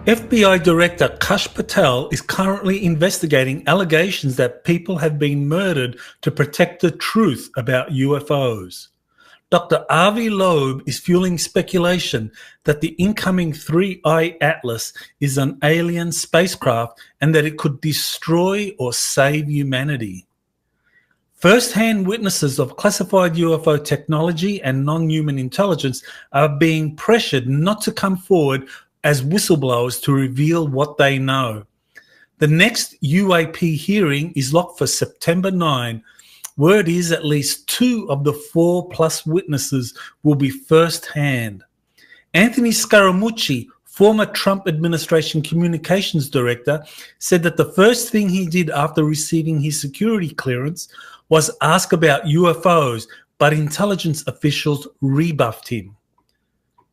FBI Director Kash Patel is currently investigating allegations that people have been murdered to protect the truth about UFOs. Dr. Avi Loeb is fueling speculation that the incoming 3I Atlas is an alien spacecraft and that it could destroy or save humanity. First-hand witnesses of classified UFO technology and non-human intelligence are being pressured not to come forward as whistleblowers to reveal what they know. The next UAP hearing is locked for September 9. Word is at least 2 of the 4+ witnesses will be first-hand. Anthony Scaramucci, former Trump administration communications director, said that the first thing he did after receiving his security clearance was ask about UFOs, but intelligence officials rebuffed him.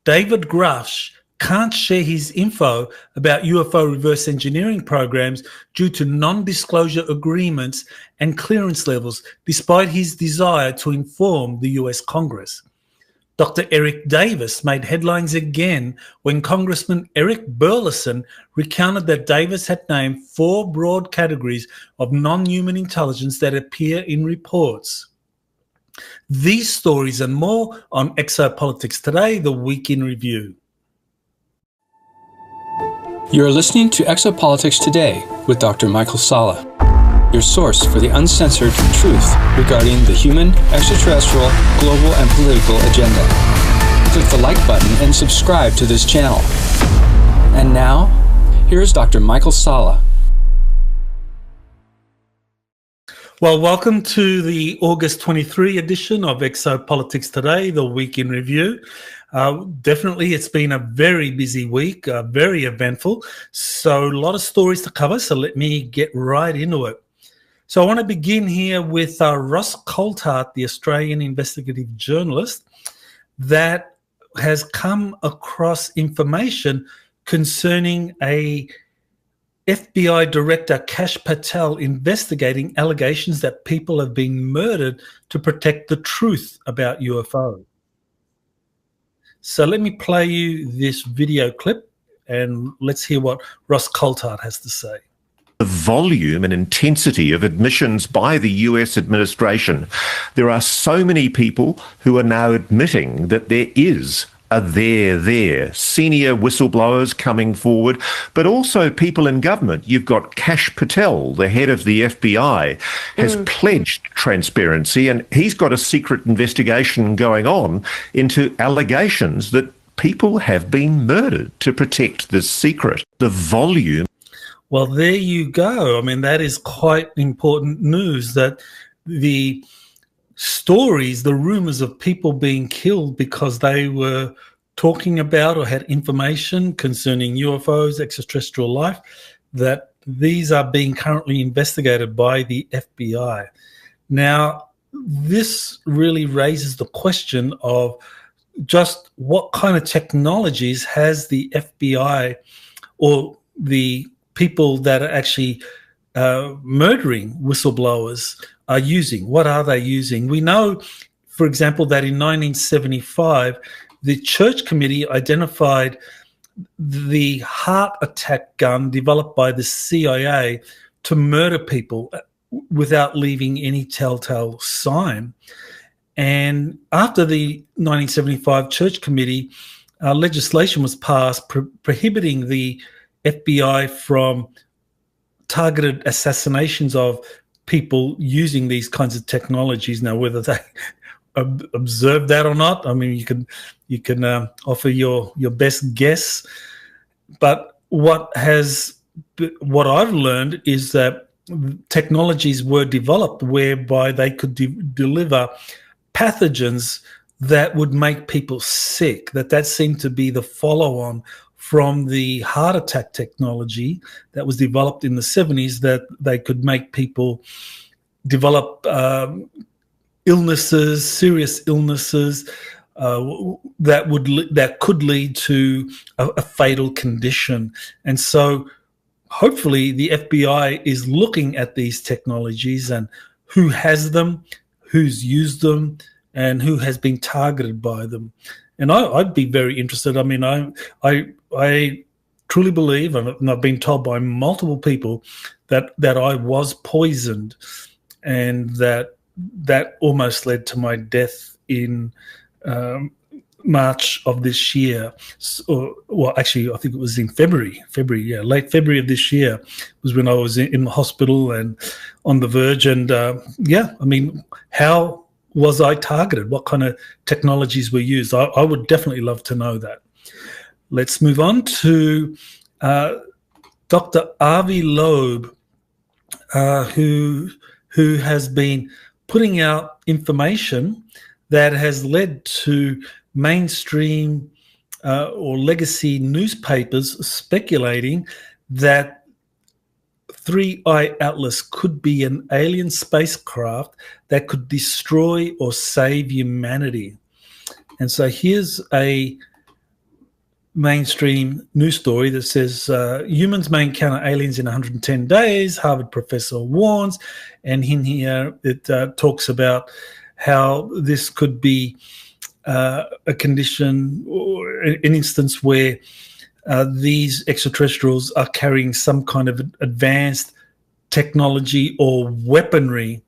David Grush can't share his info about UFO reverse engineering programs due to non-disclosure agreements and clearance levels, despite his desire to inform the US Congress. Dr. Eric Davis made headlines again when Congressman Eric Burleson recounted that Davis had named 4 broad categories of non-human intelligence that appear in reports. These stories and more on Exopolitics Today, the Week in Review. You're listening to Exopolitics Today with Dr. Michael Salla, your source for the uncensored truth regarding the human, extraterrestrial, global, and political agenda. Click the like button and subscribe to this channel. And now, here's Dr. Michael Salla. Well, welcome to the August 23 edition of Exopolitics Today, the Week in Review. Definitely, it's been a very busy week, very eventful. So a lot of stories to cover, so let me get right into it. So I want to begin here with Ross Coulthart, the Australian investigative journalist, that has come across information concerning a FBI Director Kash Patel investigating allegations that people have been murdered to protect the truth about UFO. So let me play you this video clip and let's hear what Ross Coulthart has to say. The volume and intensity of admissions by the US administration. There are so many people who are now admitting that there is a there. Senior whistleblowers coming forward, but also people in government. You've got Kash Patel, the head of the FBI, has pledged transparency, and he's got a secret investigation going on into allegations that people have been murdered to protect this secret. The volume. Well, there you go. I mean, that is quite important news, that the stories, the rumors of people being killed because they were talking about or had information concerning UFOs, extraterrestrial life, that these are being currently investigated by the FBI. Now, this really raises the question of just what kind of technologies has the FBI or the people that are actually murdering whistleblowers are using. What are they using? We know, for example, that in 1975, the Church Committee identified the heart attack gun developed by the CIA to murder people without leaving any telltale sign. And after the 1975 Church Committee, legislation was passed prohibiting the FBI from targeted assassinations of people using these kinds of technologies. Now, whether they observe that or not, I mean, you can offer your best guess. But what I've learned is that technologies were developed whereby they could deliver pathogens that would make people sick. That seemed to be the follow-on from the heart attack technology that was developed in the 70s, that they could make people develop illnesses, serious illnesses that could lead to a fatal condition. And so hopefully the FBI is looking at these technologies and who has them, who's used them, and who has been targeted by them. And I'd be very interested. I mean, I truly believe, and I've been told by multiple people, that I was poisoned, and that almost led to my death in March of this year. Well, actually, I think it was in February, late February of this year was when I was in the hospital and on the verge. And I mean, how was I targeted? What kind of technologies were used? I would definitely love to know that. Let's move on to Dr. Avi Loeb, who has been putting out information that has led to mainstream or legacy newspapers speculating that 3i Atlas could be an alien spacecraft that could destroy or save humanity. And so here's a mainstream news story that says humans may encounter aliens in 110 days, Harvard professor warns. And in here it talks about how this could be a condition or an instance where these extraterrestrials are carrying some kind of advanced technology or weaponry.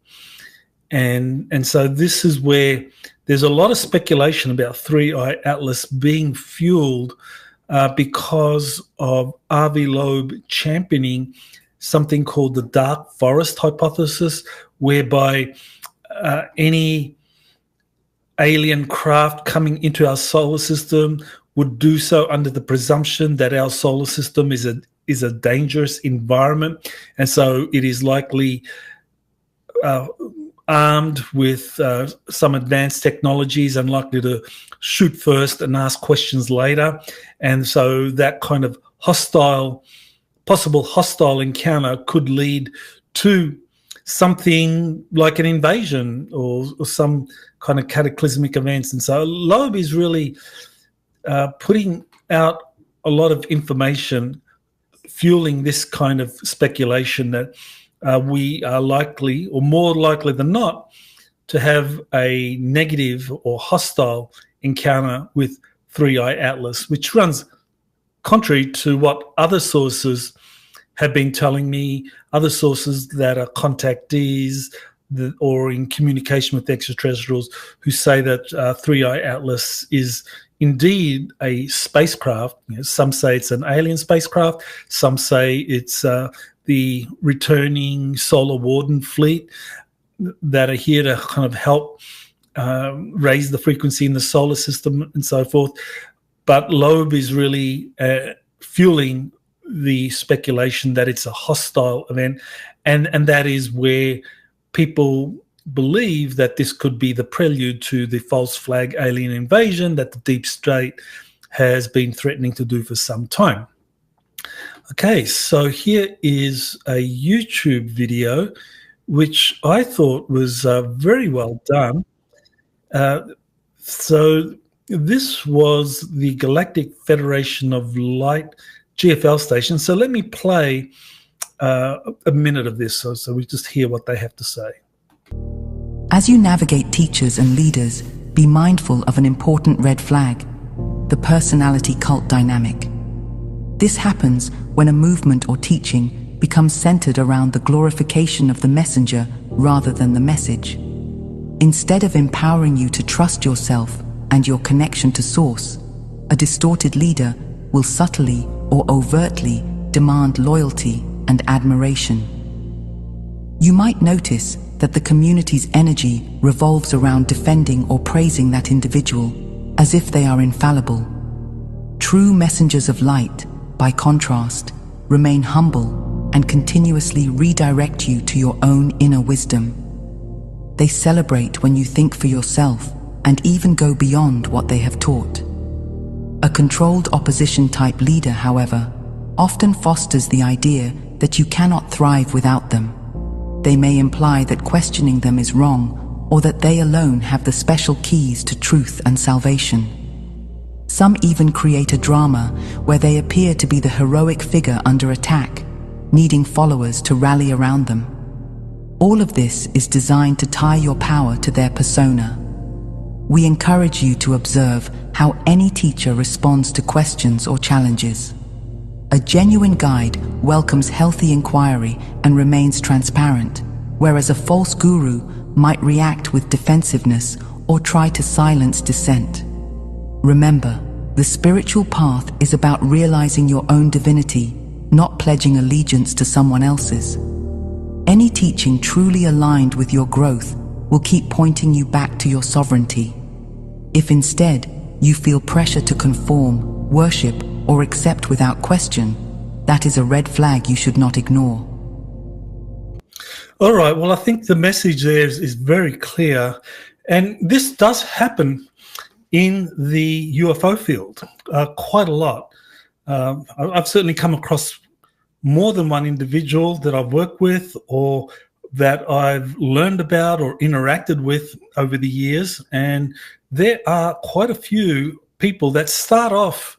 And so this is where there's a lot of speculation about 3i Atlas being fueled because of Avi Loeb championing something called the dark forest hypothesis, whereby any alien craft coming into our solar system would do so under the presumption that our solar system is a dangerous environment, and so it is likely armed with some advanced technologies and likely to shoot first and ask questions later. And so that kind of possible hostile encounter could lead to something like an invasion or some kind of cataclysmic events. And so Loeb is really putting out a lot of information, fueling this kind of speculation that we are likely, or more likely than not, to have a negative or hostile encounter with 3i Atlas, which runs contrary to what other sources have been telling me, other sources that are contactees or in communication with extraterrestrials who say that 3i Atlas is indeed a spacecraft. You know, some say it's an alien spacecraft, some say it's the returning Solar Warden fleet that are here to kind of help raise the frequency in the solar system and so forth. But Loeb is really fueling the speculation that it's a hostile event, and that is where people believe that this could be the prelude to the false flag alien invasion that the deep state has been threatening to do for some time. Okay, so here is a YouTube video which I thought was very well done. So this was the Galactic Federation of Light GFL station. So let me play a minute of this so we just hear what they have to say. As you navigate teachers and leaders, be mindful of an important red flag, the personality cult dynamic. This happens when a movement or teaching becomes centered around the glorification of the messenger rather than the message. Instead of empowering you to trust yourself and your connection to source, a distorted leader will subtly or overtly demand loyalty and admiration. You might notice that the community's energy revolves around defending or praising that individual as if they are infallible. True messengers of light, by contrast, remain humble and continuously redirect you to your own inner wisdom. They celebrate when you think for yourself and even go beyond what they have taught. A controlled opposition-type leader, however, often fosters the idea that you cannot thrive without them. They may imply that questioning them is wrong, or that they alone have the special keys to truth and salvation. Some even create a drama where they appear to be the heroic figure under attack, needing followers to rally around them. All of this is designed to tie your power to their persona. We encourage you to observe how any teacher responds to questions or challenges. A genuine guide welcomes healthy inquiry and remains transparent, whereas a false guru might react with defensiveness or try to silence dissent. Remember, the spiritual path is about realizing your own divinity, not pledging allegiance to someone else's. Any teaching truly aligned with your growth will keep pointing you back to your sovereignty. If instead you feel pressure to conform, worship, or accept without question, that is a red flag you should not ignore. All right, well, I think the message there is very clear. And this does happen in the UFO field quite a lot. I've certainly come across more than one individual that I've worked with or that I've learned about or interacted with over the years. And there are quite a few people that start off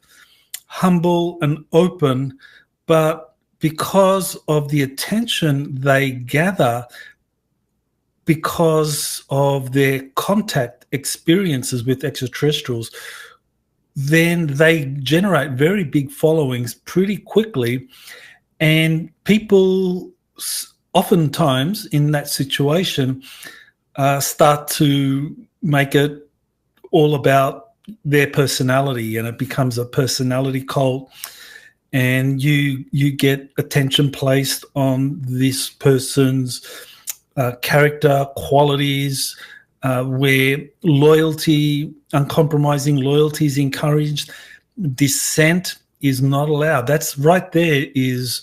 humble and open, but because of the attention they gather, because of their contact experiences with extraterrestrials, then they generate very big followings pretty quickly. And people oftentimes in that situation start to make it all about their personality, and it becomes a personality cult, and you get attention placed on this person's character qualities, where loyalty, uncompromising loyalty is encouraged, dissent is not allowed. That's right there is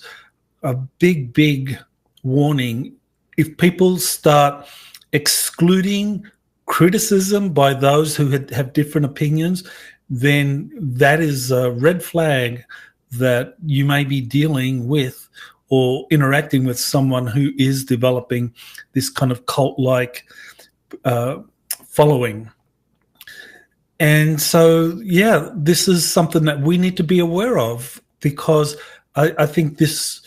a big warning. If people start excluding criticism by those who have different opinions, then that is a red flag that you may be dealing with or interacting with someone who is developing this kind of cult-like following. And so, yeah, this is something that we need to be aware of, because I think this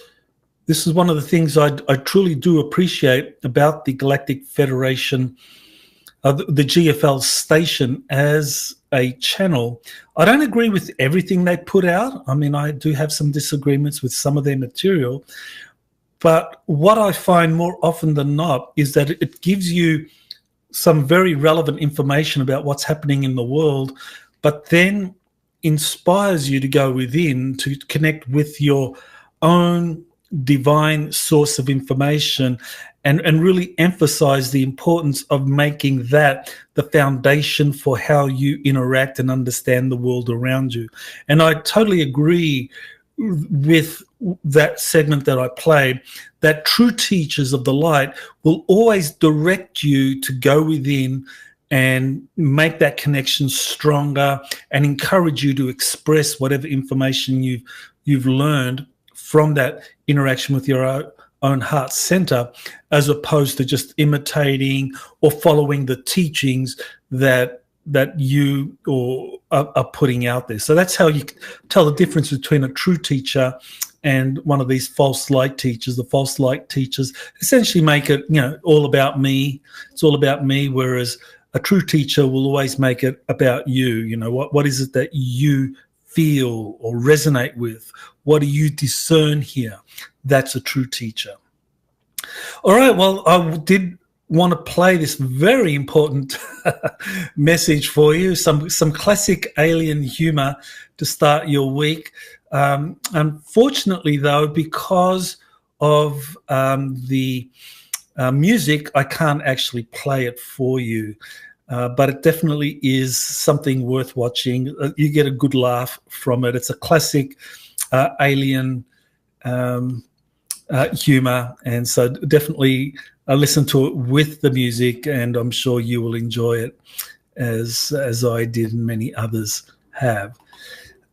is one of the things I truly do appreciate about the Galactic Federation, the GFL station as a channel. I don't agree with everything they put out. I mean, I do have some disagreements with some of their material, but what I find more often than not is that it gives you some very relevant information about what's happening in the world, but then inspires you to go within to connect with your own divine source of information and really emphasize the importance of making that the foundation for how you interact and understand the world around you. And I totally agree with that segment that I played, that true teachers of the light will always direct you to go within and make that connection stronger and encourage you to express whatever information you've learned from that interaction with your own heart center, as opposed to just imitating or following the teachings that you are putting out there. So that's how you tell the difference between a true teacher and one of these false light teachers. The false light teachers essentially make it, all about me. It's all about me, whereas a true teacher will always make it about you. What is it that you feel or resonate with? What do you discern here? That's a true teacher. All right, well, I did want to play this very important message for you, some classic alien humor to start your week. Unfortunately, though, because of the music, I can't actually play it for you. But it definitely is something worth watching. You get a good laugh from it. It's a classic alien humor, and so definitely listen to it with the music, and I'm sure you will enjoy it as I did and many others have.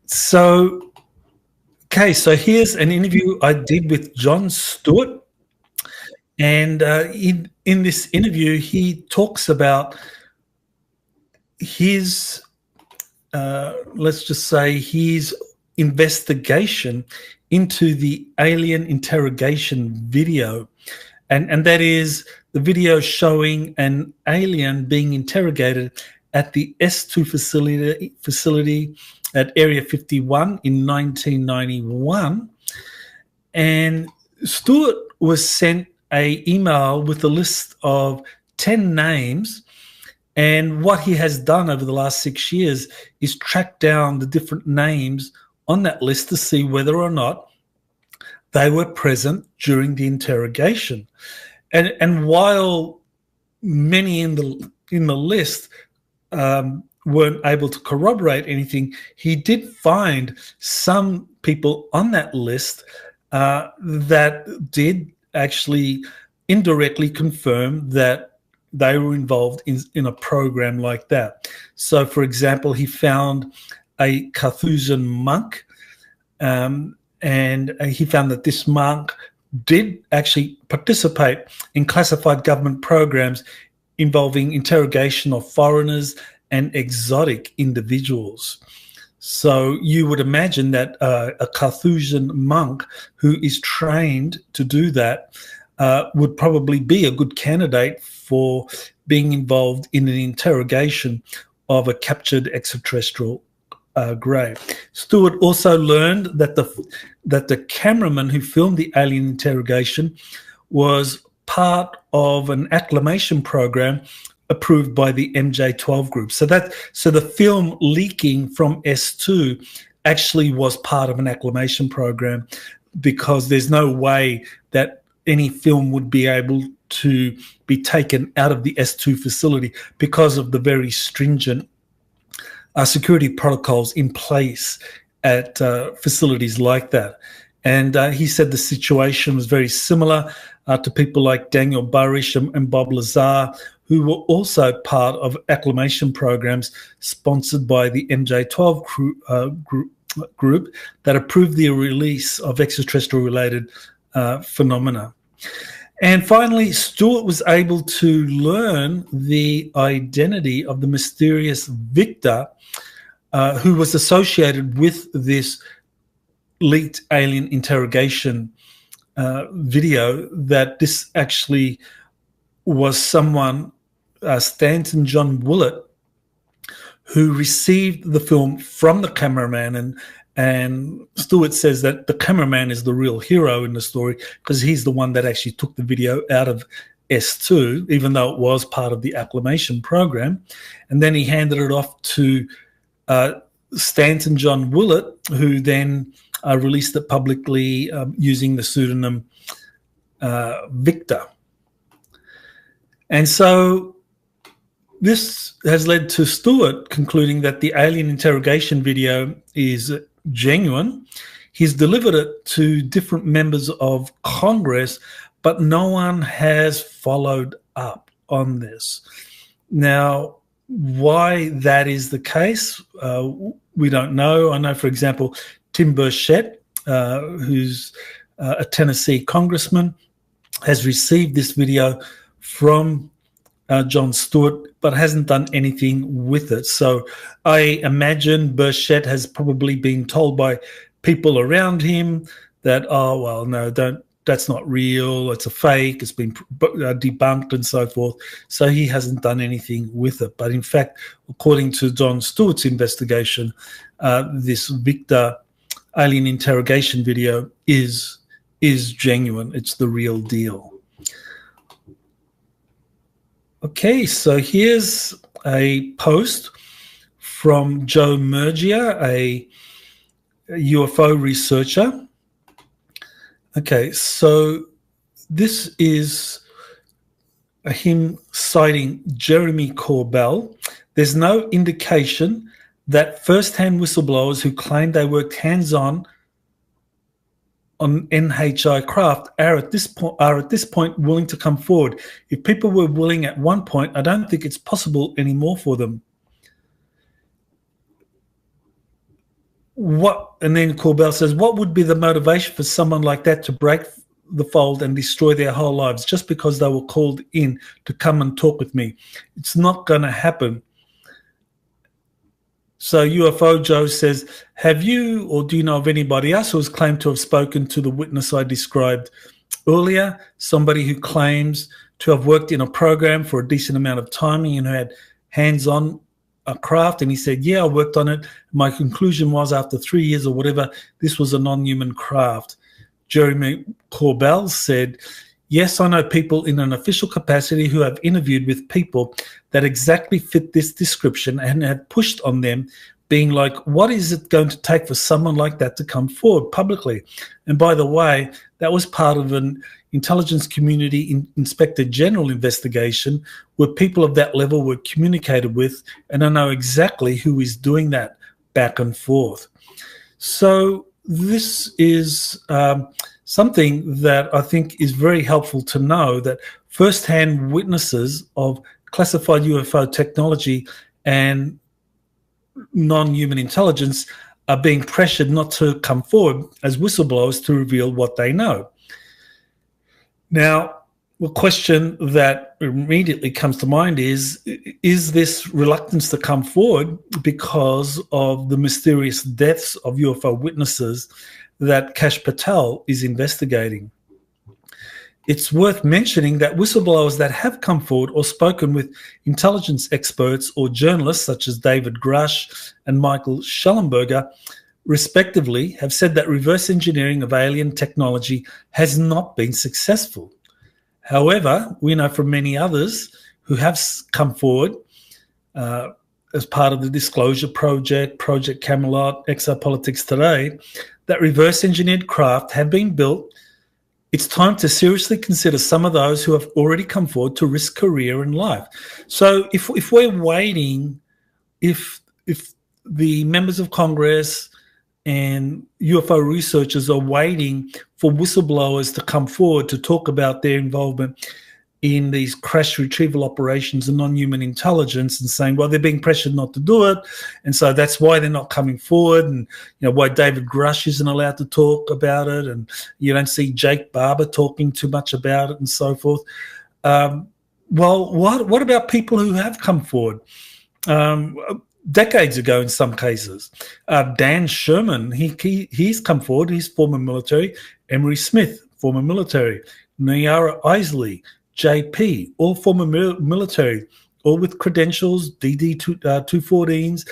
So here's an interview I did with Jon Stewart, and in this interview he talks about his let's just say his investigation into the alien interrogation video, and that is the video showing an alien being interrogated at the S2 facility at Area 51 in 1991. And Stewart was sent an email with a list of 10 names. And what he has done over the last 6 years is track down the different names on that list to see whether or not they were present during the interrogation. And while many in the list weren't able to corroborate anything, he did find some people on that list that did actually indirectly confirm that they were involved in a program like that. So, for example, he found a Carthusian monk, and he found that this monk did actually participate in classified government programs involving interrogation of foreigners and exotic individuals. So you would imagine that a Carthusian monk who is trained to do that would probably be a good candidate for being involved in an interrogation of a captured extraterrestrial grey. Stewart also learned that the cameraman who filmed the alien interrogation was part of an acclimation program approved by the MJ12 group. So the film leaking from S2 actually was part of an acclimation program, because there's no way that any film would be able to be taken out of the S2 facility because of the very stringent security protocols in place at facilities like that. And he said the situation was very similar to people like Daniel Burish and Bob Lazar, who were also part of acclimation programs sponsored by the MJ12 group that approved the release of extraterrestrial-related phenomena. And finally, Stewart was able to learn the identity of the mysterious Victor who was associated with this leaked alien interrogation video, that this actually was someone, Stanton John Willett, who received the film from the cameraman. And Stewart says that the cameraman is the real hero in the story, because he's the one that actually took the video out of S2, even though it was part of the acclimation program. And then he handed it off to Stanton John Willett, who then released it publicly using the pseudonym Victor. And so this has led to Stewart concluding that the alien interrogation video is genuine. He's delivered it to different members of Congress, but no one has followed up on this. Now, why that is the case, we don't know. I know, for example, Tim Burchett, who's a Tennessee congressman, has received this video from Jon Stewart, but hasn't done anything with it. So I imagine Burchett has probably been told by people around him that, oh, well, no, that's not real, it's a fake, it's been debunked and so forth. So he hasn't done anything with it. But in fact, according to Jon Stewart's investigation, this Victor alien interrogation video is genuine. It's the real deal. Okay, so here's a post from Joe Murgia, a UFO researcher. Okay, so this is him citing Jeremy Corbell. There's no indication that first-hand whistleblowers who claim they worked hands-on on NHI craft are at this point willing to come forward. If people were willing at one point, I don't think it's possible anymore for them. And then Corbell says, what would be the motivation for someone like that to break the fold and destroy their whole lives just because they were called in to come and talk with me? It's not going to happen. So UFO Joe says, have you or do you know of anybody else who has claimed to have spoken to the witness I described earlier, somebody who claims to have worked in a program for a decent amount of time and who had hands-on craft, and he said, yeah, I worked on it. My conclusion was after 3 years or whatever, this was a non-human craft. Jeremy Corbell said, yes, I know people in an official capacity who have interviewed with people that exactly fit this description and have pushed on them, being like, what is it going to take for someone like that to come forward publicly? And by the way, that was part of an intelligence community inspector general investigation where people of that level were communicated with, and I know exactly who is doing that back and forth. So this is something that I think is very helpful to know, that first-hand witnesses of classified UFO technology and non-human intelligence are being pressured not to come forward as whistleblowers to reveal what they know. Now, the question that immediately comes to mind is this reluctance to come forward because of the mysterious deaths of UFO witnesses that Kash Patel is investigating? It's worth mentioning that whistleblowers that have come forward or spoken with intelligence experts or journalists such as David Grush and Michael Schellenberger, respectively, have said that reverse engineering of alien technology has not been successful. However, we know from many others who have come forward as part of the Disclosure Project, Project Camelot, Exopolitics Today, that reverse engineered craft have been built. It's time to seriously consider some of those who have already come forward to risk career and life. So if we're waiting, if the members of Congress and UFO researchers are waiting for whistleblowers to come forward to talk about their involvement in these crash retrieval operations and non-human intelligence and saying, well, they're being pressured not to do it, and so that's why they're not coming forward, and why David Grush isn't allowed to talk about it, and you don't see Jake Barber talking too much about it and so forth. Well, what about people who have come forward? Decades ago in some cases. Dan Sherman, he's come forward, he's former military. Emery Smith, former military. Niara Isley, JP, all former military, all with credentials, DD 214s,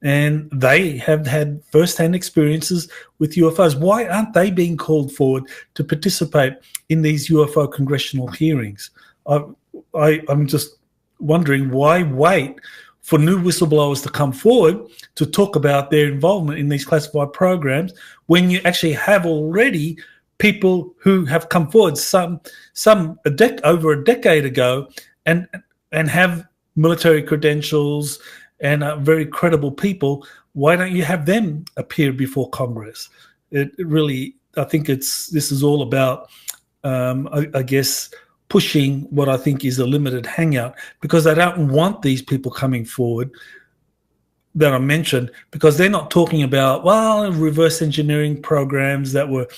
and they have had first-hand experiences with UFOs. Why aren't they being called forward to participate in these UFO congressional hearings? I'm just wondering, why wait for new whistleblowers to come forward to talk about their involvement in these classified programs when you actually have already people who have come forward over a decade ago and have military credentials and are very credible people? Why don't you have them appear before Congress? It really, I think this is all about, I guess, pushing what I think is a limited hangout, because they don't want these people coming forward that I mentioned, because they're not talking about, well, reverse engineering programs that were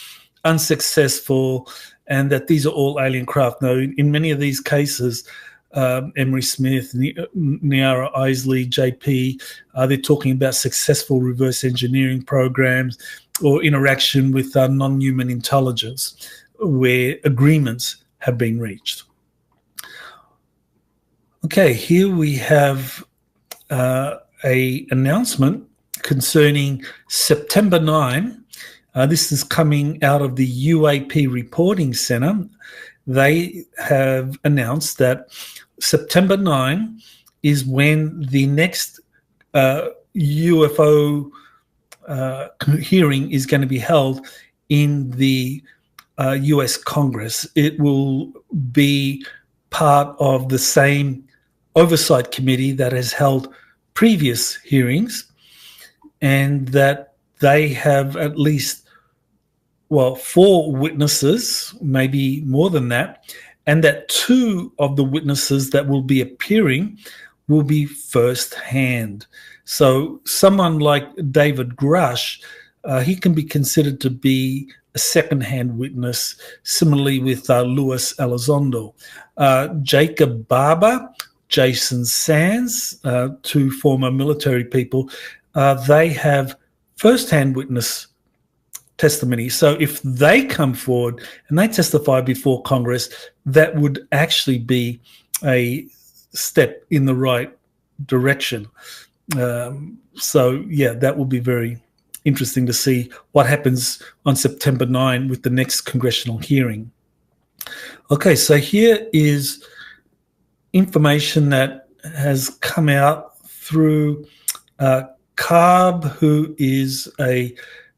unsuccessful and that these are all alien craft. No, in many of these cases, Emery Smith, Niara Isley, JP, they're talking about successful reverse engineering programs or interaction with non-human intelligence where agreements have been reached. Okay, here we have a announcement concerning September 9. This is coming out of the UAP Reporting Center. They have announced that September 9 is when the next UFO hearing is going to be held in the US Congress. It will be part of the same oversight committee that has held previous hearings, and that they have at least, 4 witnesses, maybe more than that, and that 2 of the witnesses that will be appearing will be first-hand. So someone like David Grush, he can be considered to be a second-hand witness, similarly with Luis Elizondo. Jacob Barber, Jason Sands, 2 former military people, they have first-hand witness testimony. So if they come forward and they testify before Congress, that would actually be a step in the right direction. So, yeah, that will be very interesting to see what happens on September 9 with the next congressional hearing. Okay, so here is information that has come out through Carb, who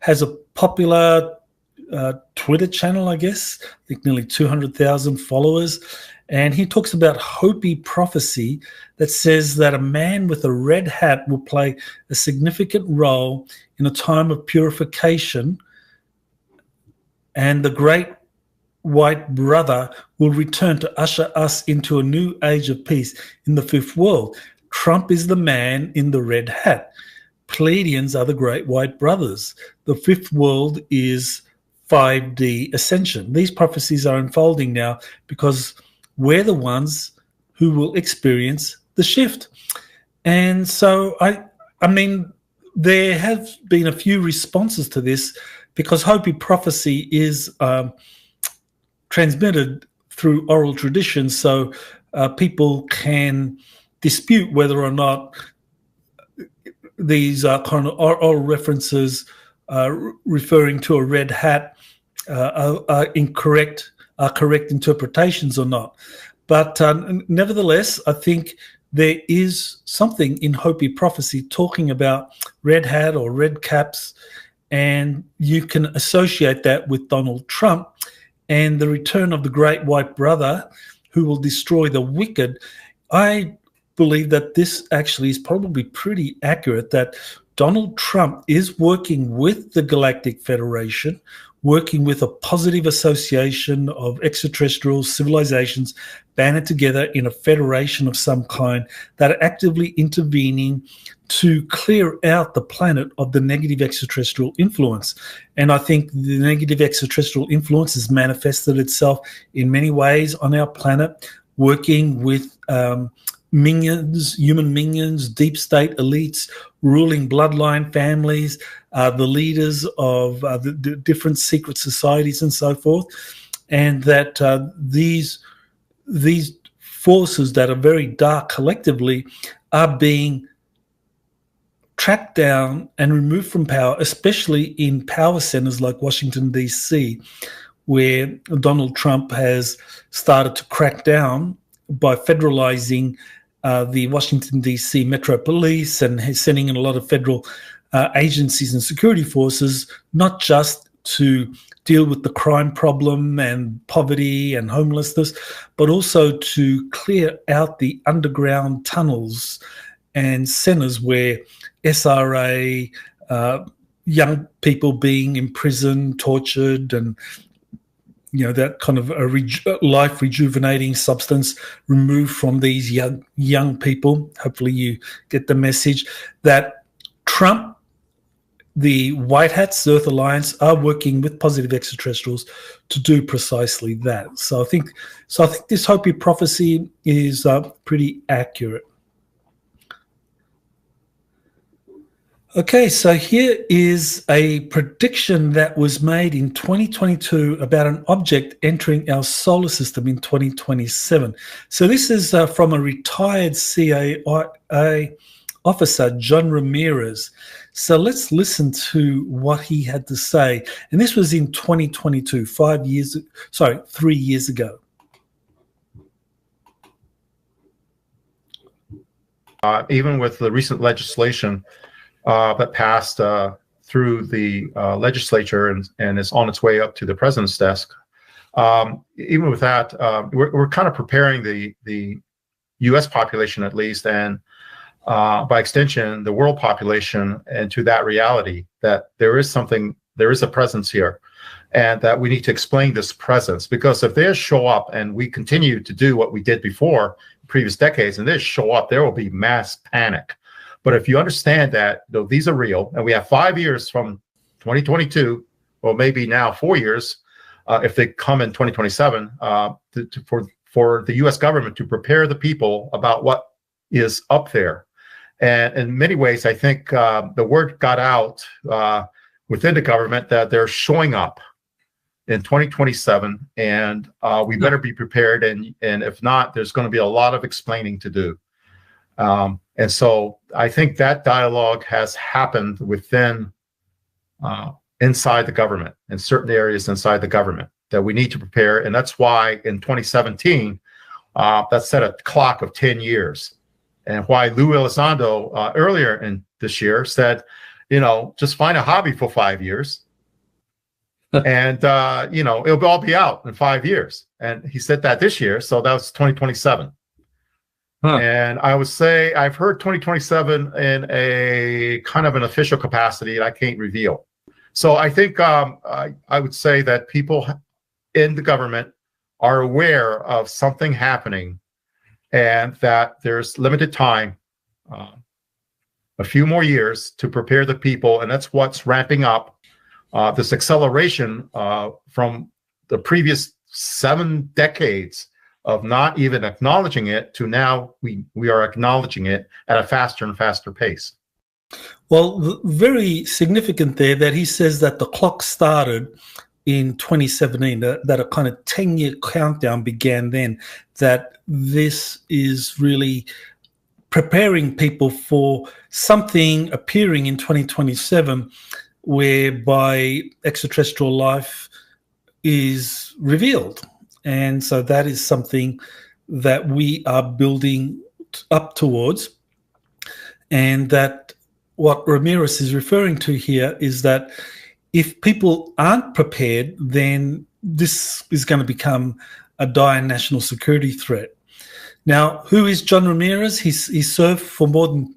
has a popular Twitter channel, I guess. I think nearly 200,000 followers. And he talks about Hopi prophecy that says that a man with a red hat will play a significant role in a time of purification, and the great white brother will return to usher us into a new age of peace in the fifth world. Trump is the man in the red hat. Pleiadians are the great white brothers. The fifth world is 5D ascension. These prophecies are unfolding now because we're the ones who will experience the shift. And so, I mean, there have been a few responses to this because Hopi prophecy is transmitted through oral tradition, so people can dispute whether or not these kind of oral references referring to a red hat are correct interpretations or not. But nevertheless, I think there is something in Hopi prophecy talking about red hat or red caps, and you can associate that with Donald Trump and the return of the great white brother who will destroy the wicked. I believe that this actually is probably pretty accurate, that Donald Trump is working with the Galactic Federation, working with a positive association of extraterrestrial civilizations banded together in a federation of some kind that are actively intervening to clear out the planet of the negative extraterrestrial influence. And I think the negative extraterrestrial influence has manifested itself in many ways on our planet, working with minions, human minions, deep state elites, ruling bloodline families, the leaders of the different secret societies and so forth, and that these forces that are very dark collectively are being tracked down and removed from power, especially in power centers like Washington, D.C., where Donald Trump has started to crack down by federalizing the Washington, D.C. Metro Police and sending in a lot of federal agencies and security forces, not just to deal with the crime problem and poverty and homelessness, but also to clear out the underground tunnels and centers where SRA, young people being imprisoned, tortured, and that kind of a life rejuvenating substance removed from these young people. Hopefully you get the message that Trump, the White Hats, Earth Alliance, are working with positive extraterrestrials to do precisely that. So I think this Hopi prophecy is pretty accurate. Okay, so here is a prediction that was made in 2022 about an object entering our solar system in 2027. So this is from a retired CIA officer, John Ramirez. So let's listen to what he had to say. And this was in 2022, 3 years ago. Even with the recent legislation that passed through the legislature and is on its way up to the president's desk. Even with that, we're kind of preparing the U.S. population, at least, and by extension, the world population, into that reality that there is a presence here, and that we need to explain this presence. Because if they show up and we continue to do what we did before, previous decades, and they show up, there will be mass panic. But if you understand that these are real, and we have 5 years from 2022, or maybe now 4 years, if they come in 2027, for the U.S. government to prepare the people about what is up there. And in many ways, I think the word got out within the government that they're showing up in 2027, and we better be prepared. And if not, there's going to be a lot of explaining to do. And so I think that dialogue has happened within, inside the government, in certain areas inside the government, that we need to prepare. And that's why in 2017, that set a clock of 10 years. And why Lou Elizondo earlier in this year said, just find a hobby for 5 years. And, it'll all be out in 5 years. And he said that this year. So that was 2027. Huh. And I would say I've heard 2027 in a kind of an official capacity that I can't reveal. So I think I would say that people in the government are aware of something happening and that there's limited time, a few more years to prepare the people. And that's what's ramping up this acceleration from the previous 7 decades of not even acknowledging it to now we are acknowledging it at a faster and faster pace. Well, very significant there that he says that the clock started in 2017, that a kind of 10-year countdown began then, that this is really preparing people for something appearing in 2027 whereby extraterrestrial life is revealed. And so that is something that we are building up towards. And that what Ramirez is referring to here is that if people aren't prepared, then this is going to become a dire national security threat. Now, who is John Ramirez? He served for more than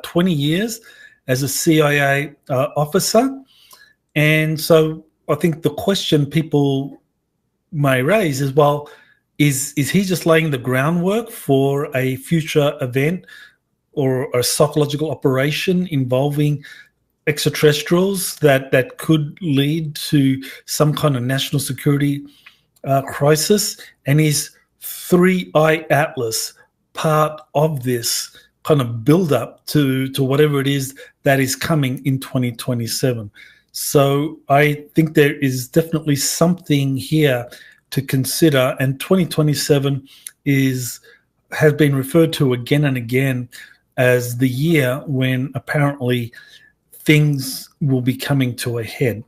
20 years as a CIA officer. And so I think the question people may raise is, well, is he just laying the groundwork for a future event or a psychological operation involving extraterrestrials that could lead to some kind of national security crisis? And is 3-Eye Atlas part of this kind of build-up to whatever it is that is coming in 2027? So I think there is definitely something here to consider, and 2027 has been referred to again and again as the year when apparently things will be coming to a head.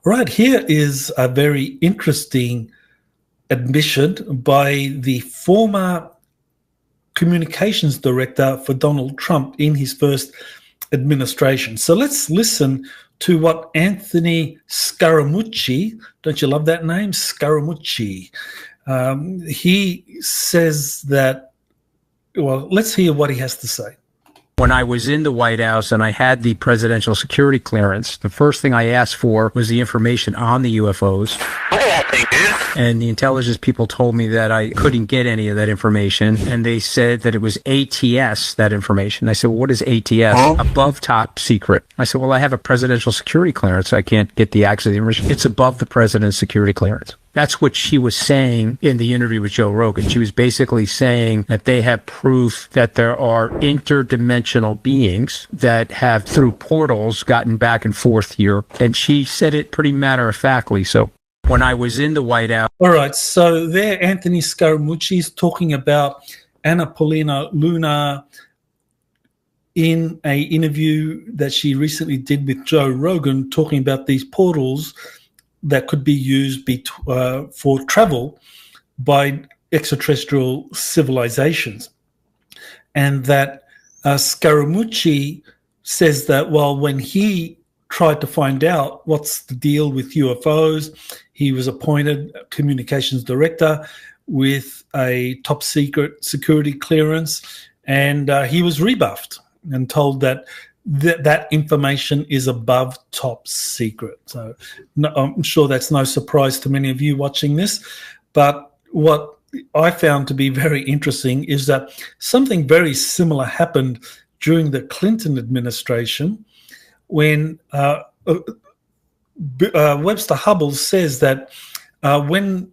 Right, here is a very interesting admission by the former communications director for Donald Trump in his first administration. So let's listen to what Anthony Scaramucci, don't you love that name, Scaramucci, he says that, well, let's hear what he has to say. When I was in the White House and I had the presidential security clearance, the first thing I asked for was the information on the UFOs. And the intelligence people told me that I couldn't get any of that information. And they said that it was ATS, that information. I said, well, what is ATS? Above top secret. I said, well, I have a presidential security clearance. So I can't get the access to the information. It's above the president's security clearance. That's what she was saying in the interview with Joe Rogan. She was basically saying that they have proof that there are interdimensional beings that have, through portals, gotten back and forth here. And she said it pretty matter-of-factly. So when I was in the White House... All right, so there Anthony Scaramucci is talking about Anna Paulina Luna in an interview that she recently did with Joe Rogan, talking about these portals that could be used for travel by extraterrestrial civilizations. And that Scaramucci says that, well, when he tried to find out what's the deal with UFOs, he was appointed communications director with a top secret security clearance, and he was rebuffed and told that that information is above top secret. So I'm sure that's no surprise to many of you watching this. But what I found to be very interesting is that something very similar happened during the Clinton administration when Webster Hubbell says that when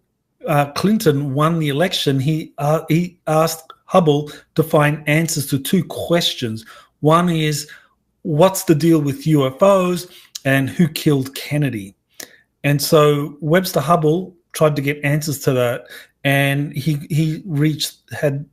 Clinton won the election, he asked Hubbell to find answers to 2 questions. One is, what's the deal with UFOs, and who killed Kennedy? And so Webster Hubbell tried to get answers to that, and he had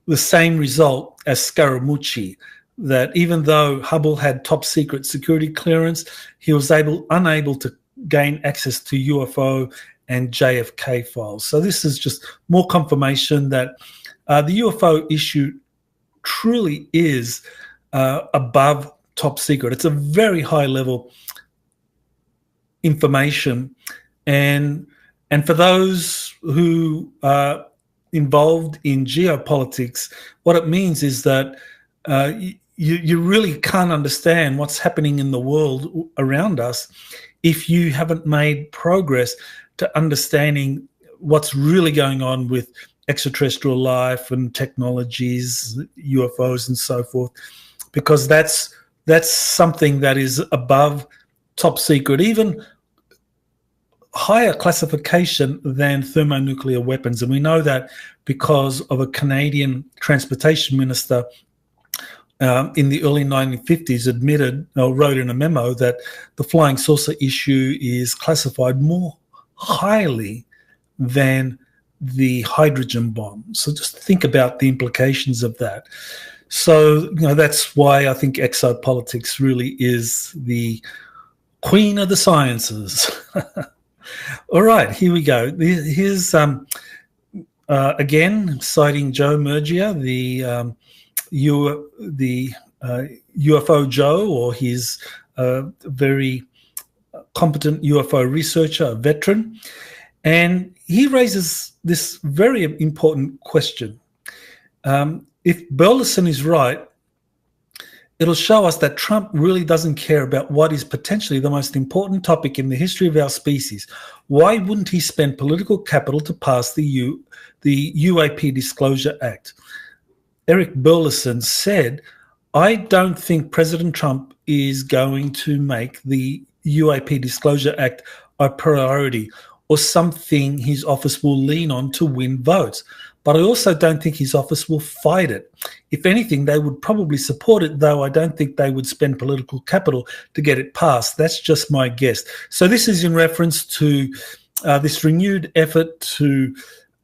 the same result as Scaramucci, that even though Hubble had top secret security clearance, he was unable to gain access to UFO and JFK files. So this is just more confirmation that the UFO issue truly is above top secret. It's a very high level information, and for those who are involved in geopolitics, what it means is that you really can't understand what's happening in the world around us if you haven't made progress to understanding what's really going on with extraterrestrial life and technologies, UFOs and so forth, because that's something that is above top secret, even higher classification than thermonuclear weapons. And we know that because of a Canadian transportation minister in the early 1950s admitted or wrote in a memo that the flying saucer issue is classified more highly than the hydrogen bomb. So just think about the implications of that. So, that's why I think exopolitics really is the queen of the sciences. All right, here we go. Here's, again, citing Joe Murgia, the UFO Joe, or his very competent UFO researcher, a veteran. And he raises this very important question. If Burleson is right, it'll show us that Trump really doesn't care about what is potentially the most important topic in the history of our species. Why wouldn't he spend political capital to pass the UAP Disclosure Act? Eric Burleson said, I don't think President Trump is going to make the UAP Disclosure Act a priority or something his office will lean on to win votes. But I also don't think his office will fight it. If anything, they would probably support it, though I don't think they would spend political capital to get it passed. That's just my guess. So this is in reference to this renewed effort to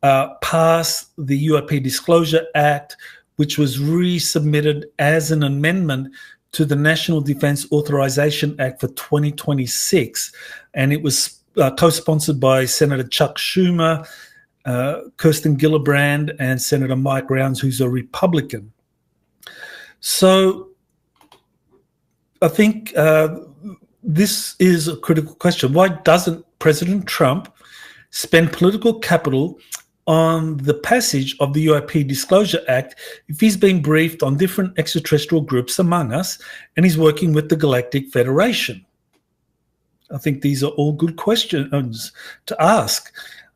pass the UAP Disclosure Act, which was resubmitted as an amendment to the National Defense Authorization Act for 2026. And it was co-sponsored by Senator Chuck Schumer, Kirsten Gillibrand, and Senator Mike Rounds, who's a Republican. So I think this is a critical question. Why doesn't President Trump spend political capital on the passage of the UAP Disclosure Act if he's been briefed on different extraterrestrial groups among us and he's working with the Galactic Federation? I think these are all good questions to ask.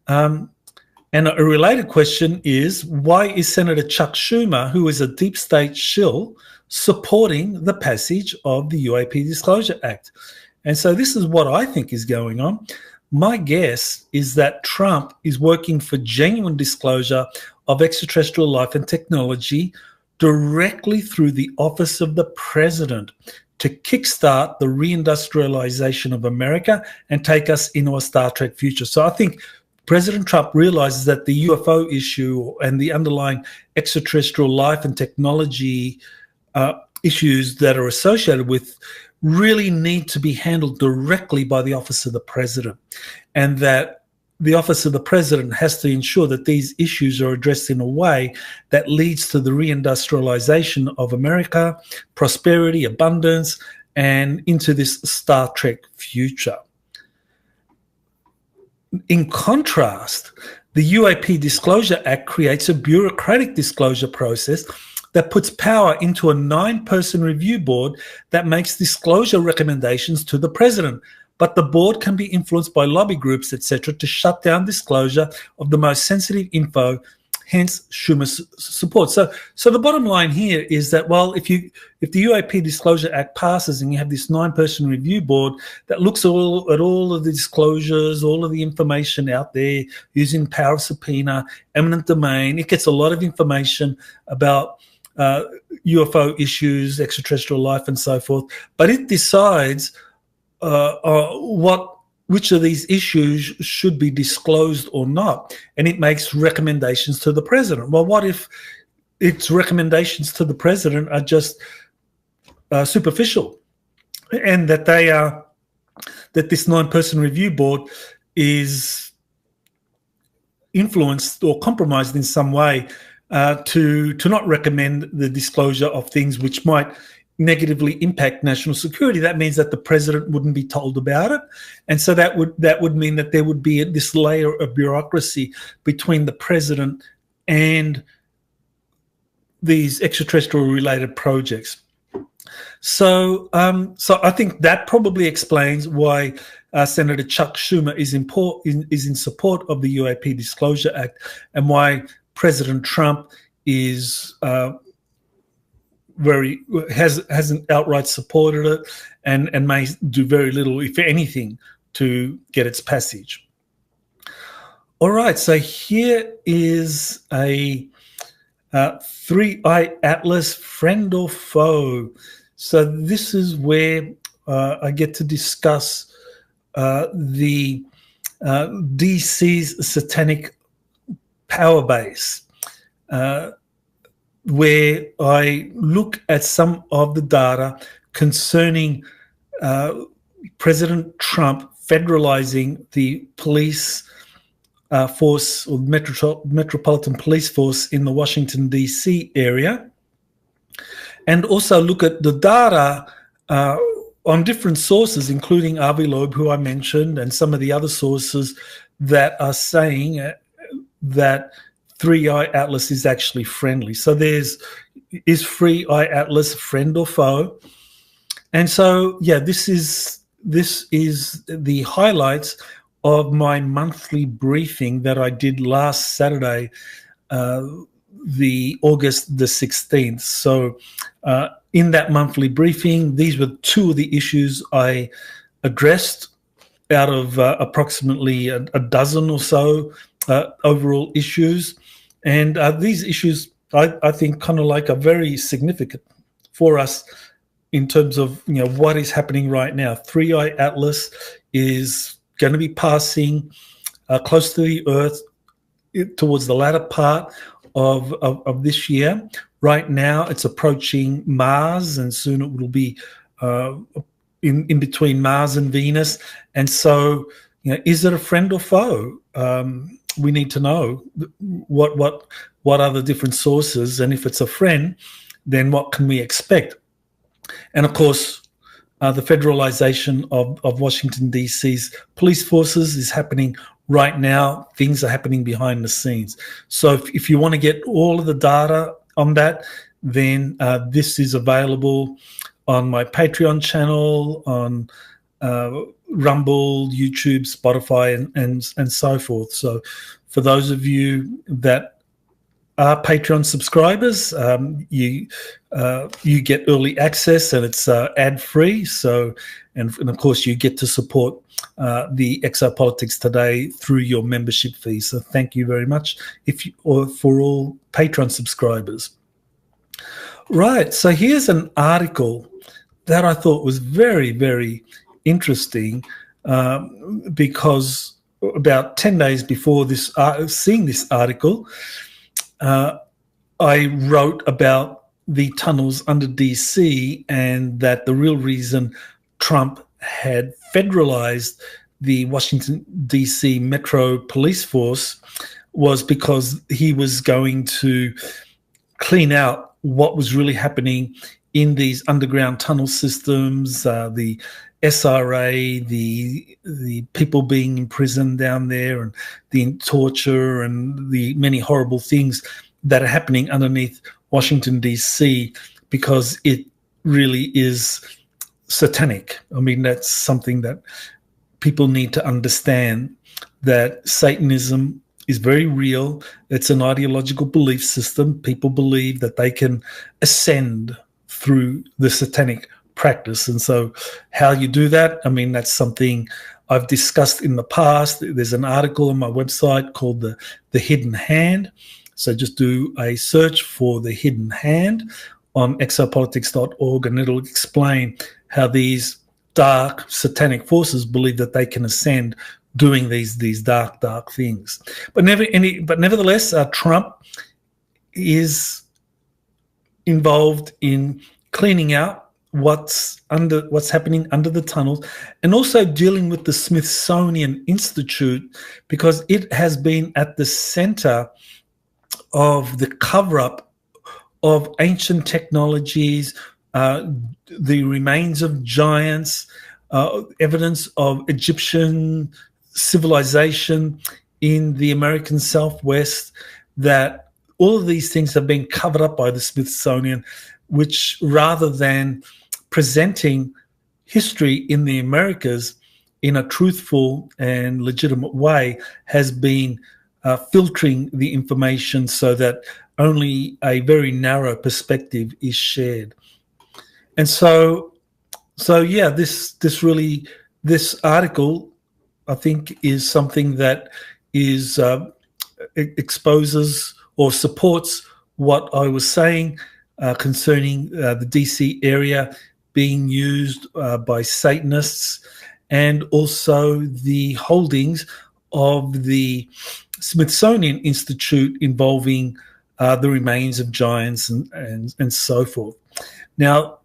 And a related question is, why is Senator Chuck Schumer, who is a deep state shill, supporting the passage of the UAP Disclosure Act? And so this is what I think is going on. My guess is that Trump is working for genuine disclosure of extraterrestrial life and technology directly through the office of the president to kickstart the reindustrialization of America and take us into a Star Trek future. So I think President Trump realizes that the UFO issue and the underlying extraterrestrial life and technology issues that are associated with really need to be handled directly by the office of the president, and that the office of the president has to ensure that these issues are addressed in a way that leads to the reindustrialization of America, prosperity, abundance, and into this Star Trek future. In contrast, the UAP Disclosure Act creates a bureaucratic disclosure process that puts power into a 9-person review board that makes disclosure recommendations to the president. But the board can be influenced by lobby groups, etc., to shut down disclosure of the most sensitive info, hence Schumer's support. So the bottom line here is that, well, if the UAP Disclosure Act passes and you have this 9-person review board that looks at all of the disclosures, all of the information out there using power of subpoena, eminent domain, it gets a lot of information about UFO issues, extraterrestrial life, and so forth. But it decides which of these issues should be disclosed or not, and it makes recommendations to the president. Well, what if its recommendations to the president are just superficial, and that that this 9-person review board is influenced or compromised in some way to not recommend the disclosure of things which might negatively impact national security. That means that the president wouldn't be told about it, and so that would mean that there would be this layer of bureaucracy between the president and these extraterrestrial related projects. So I think that probably explains why Senator Chuck Schumer is in support of the UAP Disclosure Act, and why President Trump is hasn't outright supported it, and may do very little, if anything, to get its passage. All right, so here is a 3-eye atlas, friend or foe. So this is where I get to discuss the DC's satanic power base, where I look at some of the data concerning President Trump federalizing the police force, or Metropolitan Police Force in the Washington, D.C. area, and also look at the data on different sources, including Avi Loeb, who I mentioned, and some of the other sources that are saying that 3-eye atlas is actually friendly. So is 3-eye atlas friend or foe? And so, yeah, this is the highlights of my monthly briefing that I did last Saturday, the August the 16th. So in that monthly briefing, these were 2 of the issues I addressed out of approximately a dozen or so overall issues. And these issues, I think, kind of like are very significant for us in terms of, what is happening right now. 3-eye atlas is going to be passing close to the Earth towards the latter part of this year. Right now, it's approaching Mars, and soon it will be in between Mars and Venus. And so, is it a friend or foe? We need to know what are the different sources, and if it's a friend, then what can we expect? And of course, the federalization of Washington, D.C.'s police forces is happening right now. Things are happening behind the scenes. So if you want to get all of the data on that, then this is available on my Patreon channel, on Rumble, YouTube, Spotify, and so forth. So for those of you that are Patreon subscribers, you get early access, and it's ad free. So, and of course, you get to support the Exopolitics Today through your membership fee. So, thank you very much for all Patreon subscribers. Right. So here's an article that I thought was very, very interesting, because about 10 days before this, seeing this article, I wrote about the tunnels under DC, and that the real reason Trump had federalized the Washington, D.C. Metro Police Force was because he was going to clean out what was really happening in these underground tunnel systems, the SRA, the people being imprisoned down there, and the torture and the many horrible things that are happening underneath Washington, D.C., because it really is satanic. I mean, that's something that people need to understand, that Satanism is very real. It's an ideological belief system. People believe that they can ascend through the satanic practice. And so how you do that, I mean, that's something I've discussed in the past. There's an article on my website called The Hidden Hand. So just do a search for The Hidden Hand on exopolitics.org, and it'll explain how these dark satanic forces believe that they can ascend doing these dark things. But nevertheless, Trump is involved in cleaning out what's happening under the tunnels, and also dealing with the Smithsonian Institute, because it has been at the center of the cover-up of ancient technologies, the remains of giants, evidence of Egyptian civilization in the American Southwest, that all of these things have been covered up by the Smithsonian, which, rather than presenting history in the Americas in a truthful and legitimate way, has been filtering the information so that only a very narrow perspective is shared. And so yeah, this article, I think, is something that is exposes or supports what I was saying concerning the DC area being used by Satanists, and also the holdings of the Smithsonian Institute involving the remains of giants and so forth. Now,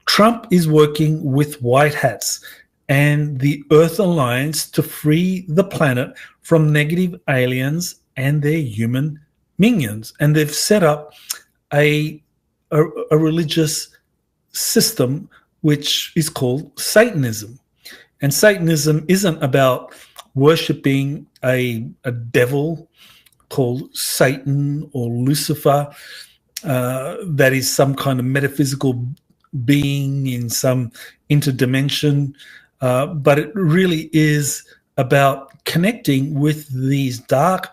Trump is working with white hats and the Earth Alliance to free the planet from negative aliens and their human minions. And they've set up a religious system which is called Satanism. And Satanism isn't about worshipping a devil called Satan or Lucifer, that is some kind of metaphysical being in some interdimension, but it really is about connecting with these dark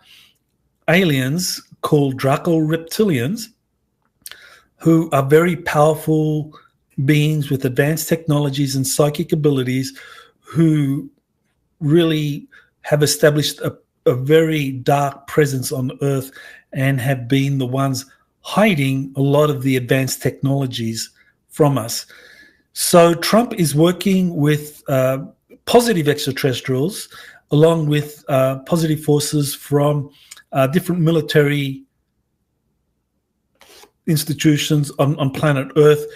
aliens called Draco-reptilians, who are very powerful beings with advanced technologies and psychic abilities, who really have established a very dark presence on Earth and have been the ones hiding a lot of the advanced technologies from us. So Trump is working with positive extraterrestrials, along with positive forces from different military institutions on planet Earth,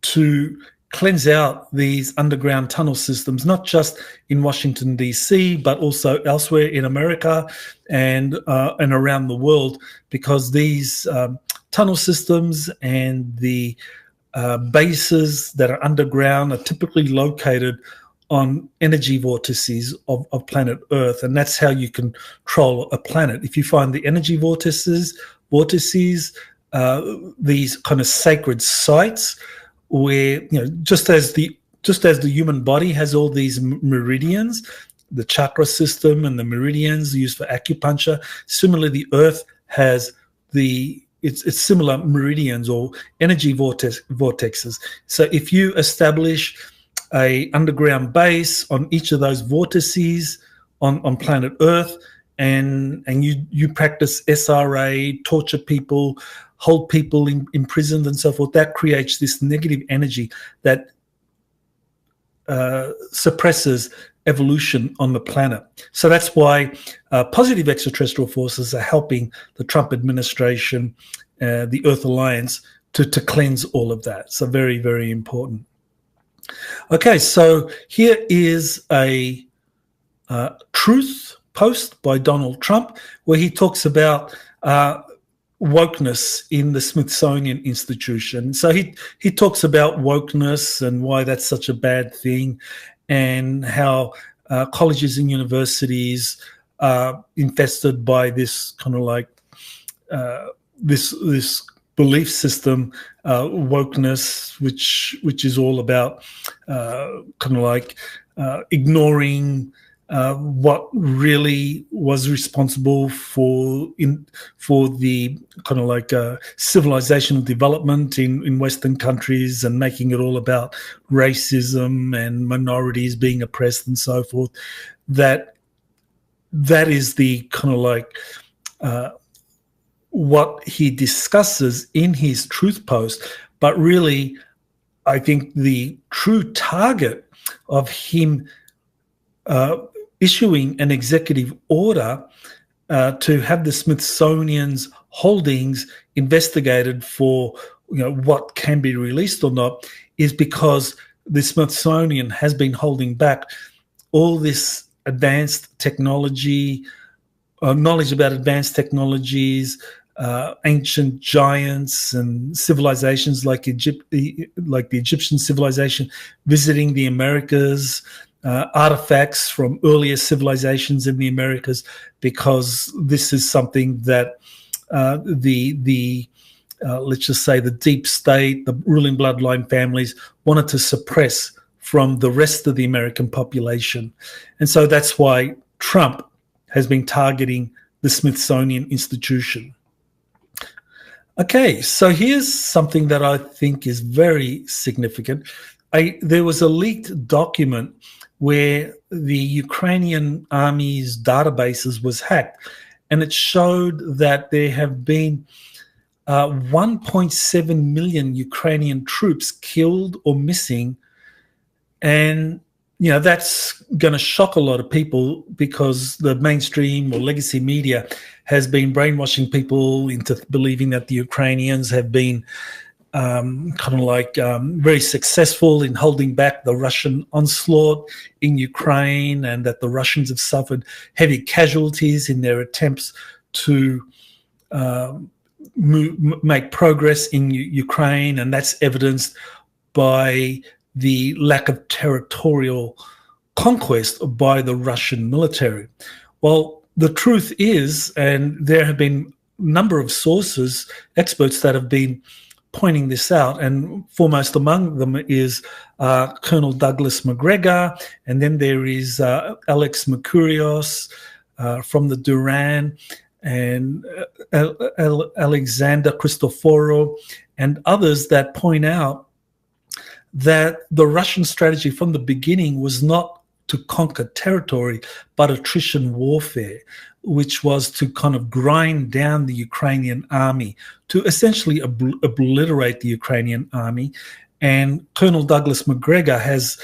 to cleanse out these underground tunnel systems, not just in Washington, D.C., but also elsewhere in America and around the world, because these tunnel systems and the bases that are underground are typically located on energy vortices of planet Earth, and that's how you control a planet. If you find the energy vortices, these kind of sacred sites where, just as the human body has all these meridians, the chakra system and the meridians used for acupuncture, similarly the Earth has it's similar meridians or energy vortexes. So if you establish a underground base on each of those vortices on planet Earth, and you practice SRA, torture people, hold people imprisoned and so forth, that creates this negative energy that suppresses evolution on the planet. So that's why positive extraterrestrial forces are helping the Trump administration, the Earth Alliance, to cleanse all of that. So very, very important. Okay, so here is a truth post by Donald Trump where he talks about wokeness in the Smithsonian Institution. So he talks about wokeness and why that's such a bad thing, and how colleges and universities are infested by this kind of like this belief system, wokeness, which is all about kind of like ignoring what really was responsible for the kind of like civilizational development in Western countries, and making it all about racism and minorities being oppressed and so forth. That is the kind of like what he discusses in his truth post. But really, I think the true target of him issuing an executive order to have the Smithsonian's holdings investigated for what can be released or not, is because the Smithsonian has been holding back all this advanced technology, knowledge about advanced technologies, ancient giants and civilizations like the Egyptian civilization visiting the Americas, artifacts from earlier civilizations in the Americas, because this is something that let's just say the deep state, the ruling bloodline families wanted to suppress from the rest of the American population. And so that's why Trump has been targeting the Smithsonian Institution. Okay, so here's something that I think is very significant. There was a leaked document where the Ukrainian army's databases was hacked, and it showed that there have been 1.7 million Ukrainian troops killed or missing. And, that's going to shock a lot of people, because the mainstream or legacy media has been brainwashing people into believing that the Ukrainians have been very successful in holding back the Russian onslaught in Ukraine, and that the Russians have suffered heavy casualties in their attempts to make progress in Ukraine, and that's evidenced by the lack of territorial conquest by the Russian military. Well, the truth is, and there have been a number of sources, experts that have been pointing this out, and foremost among them is Colonel Douglas Macgregor, and then there is Alex Mercurios from the Duran, and Alexander Christoforou, and others that point out that the Russian strategy from the beginning was not to conquer territory, but attrition warfare, which was to kind of grind down the Ukrainian army, to essentially obliterate the Ukrainian army. And Colonel Douglas Macgregor has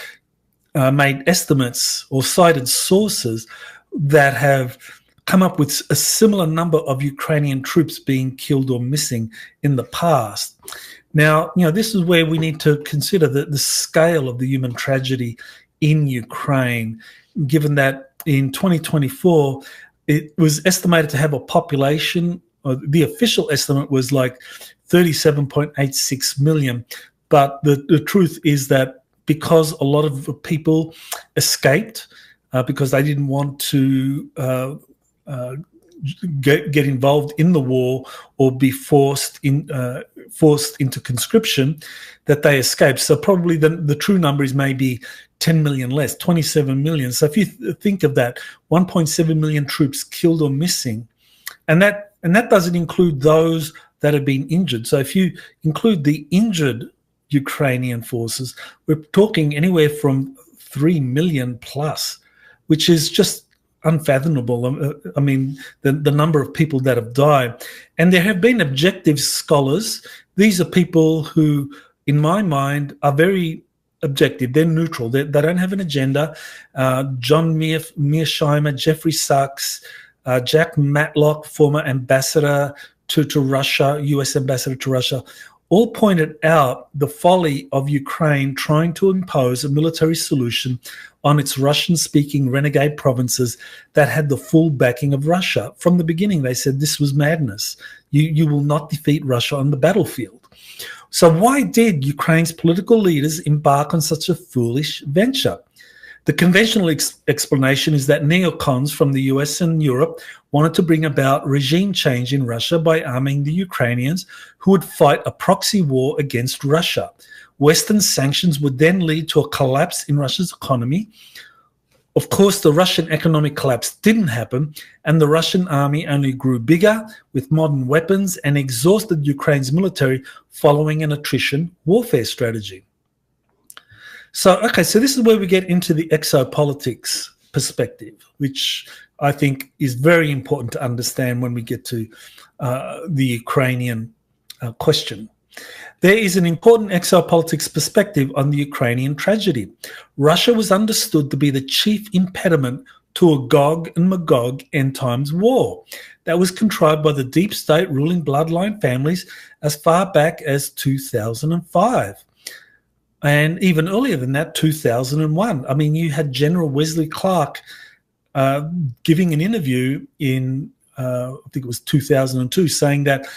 made estimates or cited sources that have come up with a similar number of Ukrainian troops being killed or missing in the past. Now, this is where we need to consider the scale of the human tragedy in Ukraine, given that in 2024, it was estimated to have a population, or the official estimate was like 37.86 million. But the truth is that because a lot of people escaped, because they didn't want to get involved in the war or be forced into conscription, that they escaped. So probably the true number is maybe 10 million less, 27 million. So if you think of that, 1.7 million troops killed or missing, and that doesn't include those that have been injured. So if you include the injured Ukrainian forces, we're talking anywhere from 3 million plus, which is just unfathomable. I mean, the number of people that have died. And there have been objective scholars. These are people who, in my mind, are very objective. They're neutral. They don't have an agenda. John Mearsheimer, Jeffrey Sachs, Jack Matlock, former ambassador to Russia, U.S. ambassador to Russia, all pointed out the folly of Ukraine trying to impose a military solution on its Russian-speaking renegade provinces that had the full backing of Russia. From the beginning, they said this was madness. You will not defeat Russia on the battlefield. So why did Ukraine's political leaders embark on such a foolish venture? The conventional explanation is that neocons from the US and Europe wanted to bring about regime change in Russia by arming the Ukrainians, who would fight a proxy war against Russia. Western sanctions would then lead to a collapse in Russia's economy. Of course, the Russian economic collapse didn't happen, and the Russian army only grew bigger with modern weapons and exhausted Ukraine's military following an attrition warfare strategy. So this is where we get into the exopolitics perspective, which I think is very important to understand when we get to the Ukrainian question. There is an important exopolitics perspective on the Ukrainian tragedy. Russia was understood to be the chief impediment to a Gog and Magog end times war that was contrived by the deep state ruling bloodline families as far back as 2005. And even earlier than that, 2001. I mean, you had General Wesley Clark giving an interview in, I think it was 2002, saying that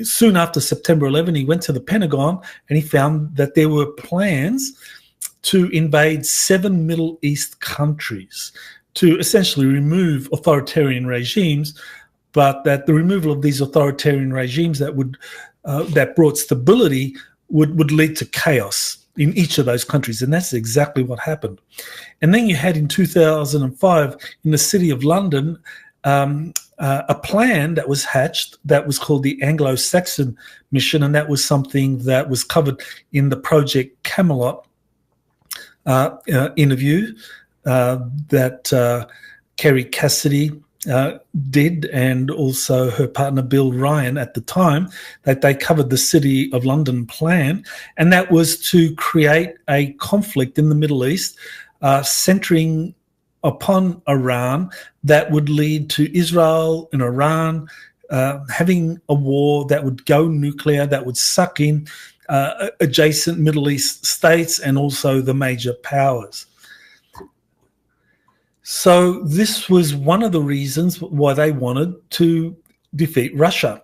soon after September 11, he went to the Pentagon and he found that there were plans to invade 7 Middle East countries to essentially remove authoritarian regimes, but that the removal of these authoritarian regimes that brought stability would lead to chaos in each of those countries, and that's exactly what happened. And then you had in 2005 in the city of London a plan that was hatched that was called the Anglo-Saxon Mission, and that was something that was covered in the Project Camelot interview that Kerry Cassidy did, and also her partner Bill Ryan at the time, that they covered the City of London plan, and that was to create a conflict in the Middle East centering upon Iran that would lead to Israel and Iran having a war that would go nuclear, that would suck in adjacent Middle East states and also the major powers. So this was one of the reasons why they wanted to defeat Russia.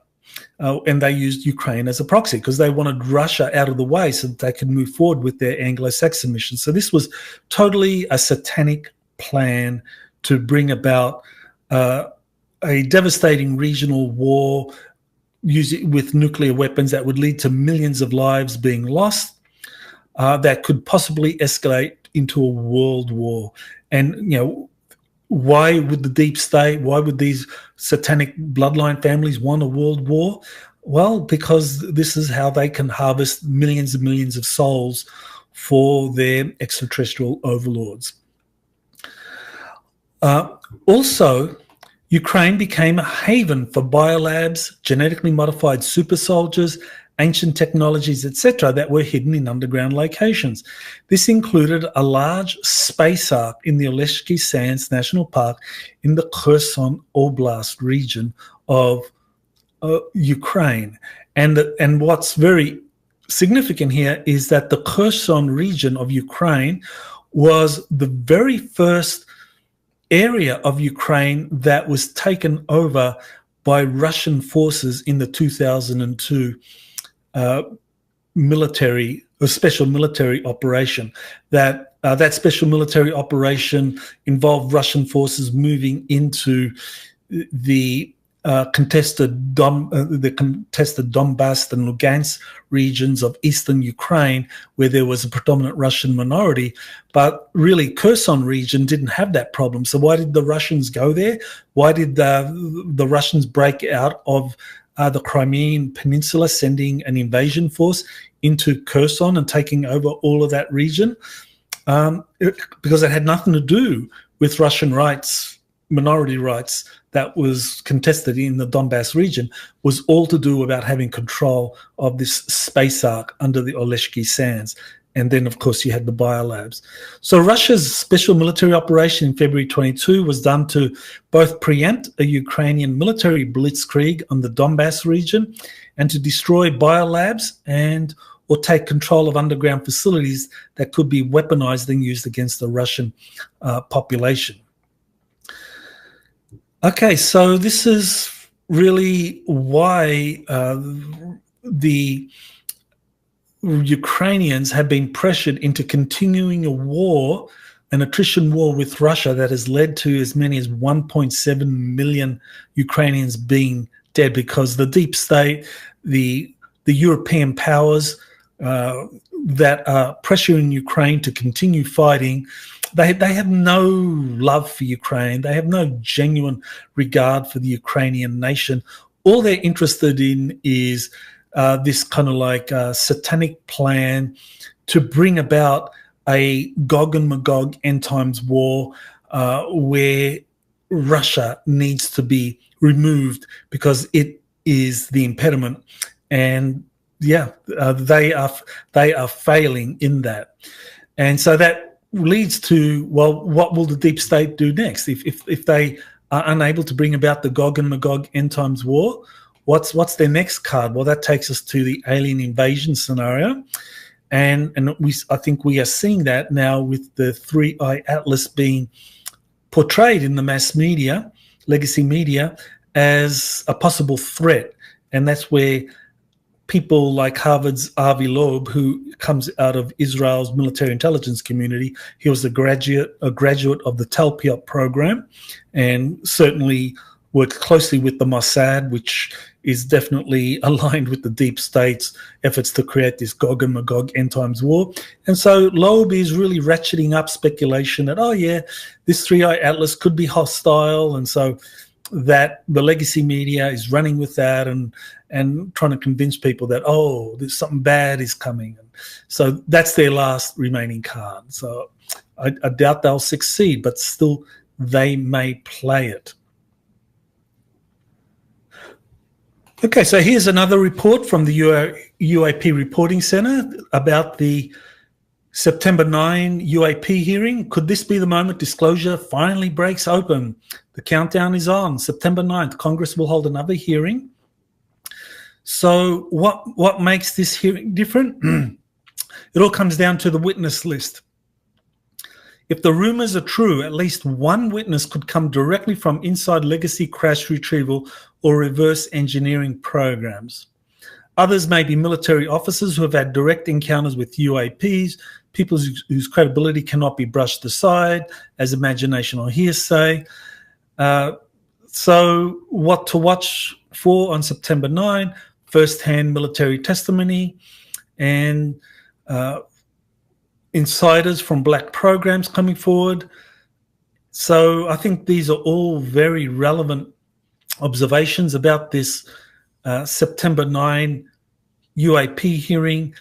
And they used Ukraine as a proxy because they wanted Russia out of the way so that they could move forward with their Anglo-Saxon mission. So this was totally a satanic plan to bring about a devastating regional war with nuclear weapons that would lead to millions of lives being lost, that could possibly escalate into a world war. And, you know, why would the deep state, why would these satanic bloodline families want a world war? Well, because this is how they can harvest millions and millions of souls for their extraterrestrial overlords. Also, Ukraine became a haven for biolabs, genetically modified super soldiers, ancient technologies, etc., that were hidden in underground locations. This included a large space ark in the Oleshky Sands National Park in the Kherson Oblast region of Ukraine. And what's very significant here is that the Kherson region of Ukraine was the very first area of Ukraine that was taken over by Russian forces in the 2002 special military operation. That special military operation involved Russian forces moving into the contested Donbass and Lugansk regions of eastern Ukraine, where there was a predominant Russian minority. But really, Kherson region didn't have that problem. So why did the Russians go there? Why did the Russians break out of the Crimean Peninsula, sending an invasion force into Kherson and taking over all of that region? Because it had nothing to do with Russian rights, minority rights that was contested in the Donbass region, was all to do about having control of this space ark under the Oleshky Sands. And then, of course, you had the biolabs. So Russia's special military operation in February 22 was done to both preempt a Ukrainian military blitzkrieg on the Donbass region and to destroy biolabs or take control of underground facilities that could be weaponized and used against the Russian population. Okay, so this is really why the Ukrainians have been pressured into continuing a war, an attrition war with Russia that has led to as many as 1.7 million Ukrainians being dead, because the deep state, the European powers that are pressuring Ukraine to continue fighting, they have no love for Ukraine. They have no genuine regard for the Ukrainian nation. All they're interested in is this kind of like satanic plan to bring about a Gog and Magog end times war where Russia needs to be removed because it is the impediment. And they are failing in that. And so that leads to, well, what will the deep state do next? If they are unable to bring about the Gog and Magog end times war, what's their next card? Well, that takes us to the alien invasion scenario. And I think we are seeing that now with the Three-Eye Atlas being portrayed in the mass media, legacy media, as a possible threat. And that's where people like Harvard's Avi Loeb, who comes out of Israel's military intelligence community, he was a graduate of the Talpiot program, and certainly worked closely with the Mossad, which is definitely aligned with the deep state's efforts to create this Gog and Magog end times war. And so Loeb is really ratcheting up speculation that, oh yeah, this Three-Eye Atlas could be hostile, and so that the legacy media is running with that and trying to convince people that, oh, there's something bad is coming. So that's their last remaining card. So I doubt they'll succeed, but still they may play it. Okay, so here's another report from the UAP Reporting Center about the September 9 UAP hearing. Could this be the moment disclosure finally breaks open? The countdown is on. September 9th, Congress will hold another hearing. So what makes this hearing different? It all comes down to the witness list. If the rumors are true, at least one witness could come directly from inside legacy crash retrieval or reverse engineering programs. Others may be military officers who have had direct encounters with UAPs, people whose credibility cannot be brushed aside as imagination or hearsay. So what to watch for on September 9? First-hand military testimony and insiders from black programs coming forward. So I think these are all very relevant observations about this September 9 UAP hearing,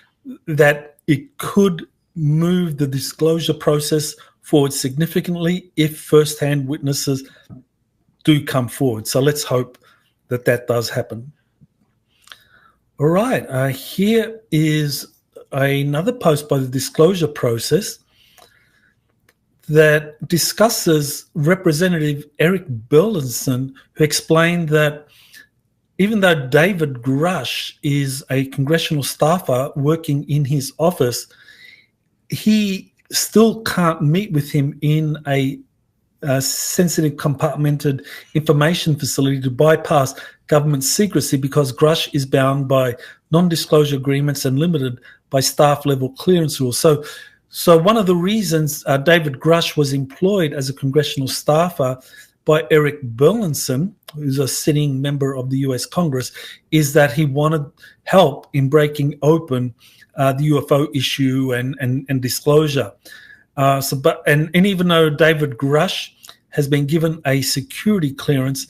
that it could move the disclosure process forward significantly if first-hand witnesses do come forward. So let's hope that that does happen. All right, here is another post by the disclosure process that discusses Representative Eric Burlinson, who explained that even though David Grush is a congressional staffer working in his office, he still can't meet with him in a sensitive compartmented information facility to bypass government secrecy, because Grush is bound by non-disclosure agreements and limited by staff-level clearance rules. So one of the reasons David Grush was employed as a congressional staffer by Eric Burlinson, who's a sitting member of the US Congress, is that he wanted help in breaking open the UFO issue and disclosure. And even though David Grush has been given a security clearance,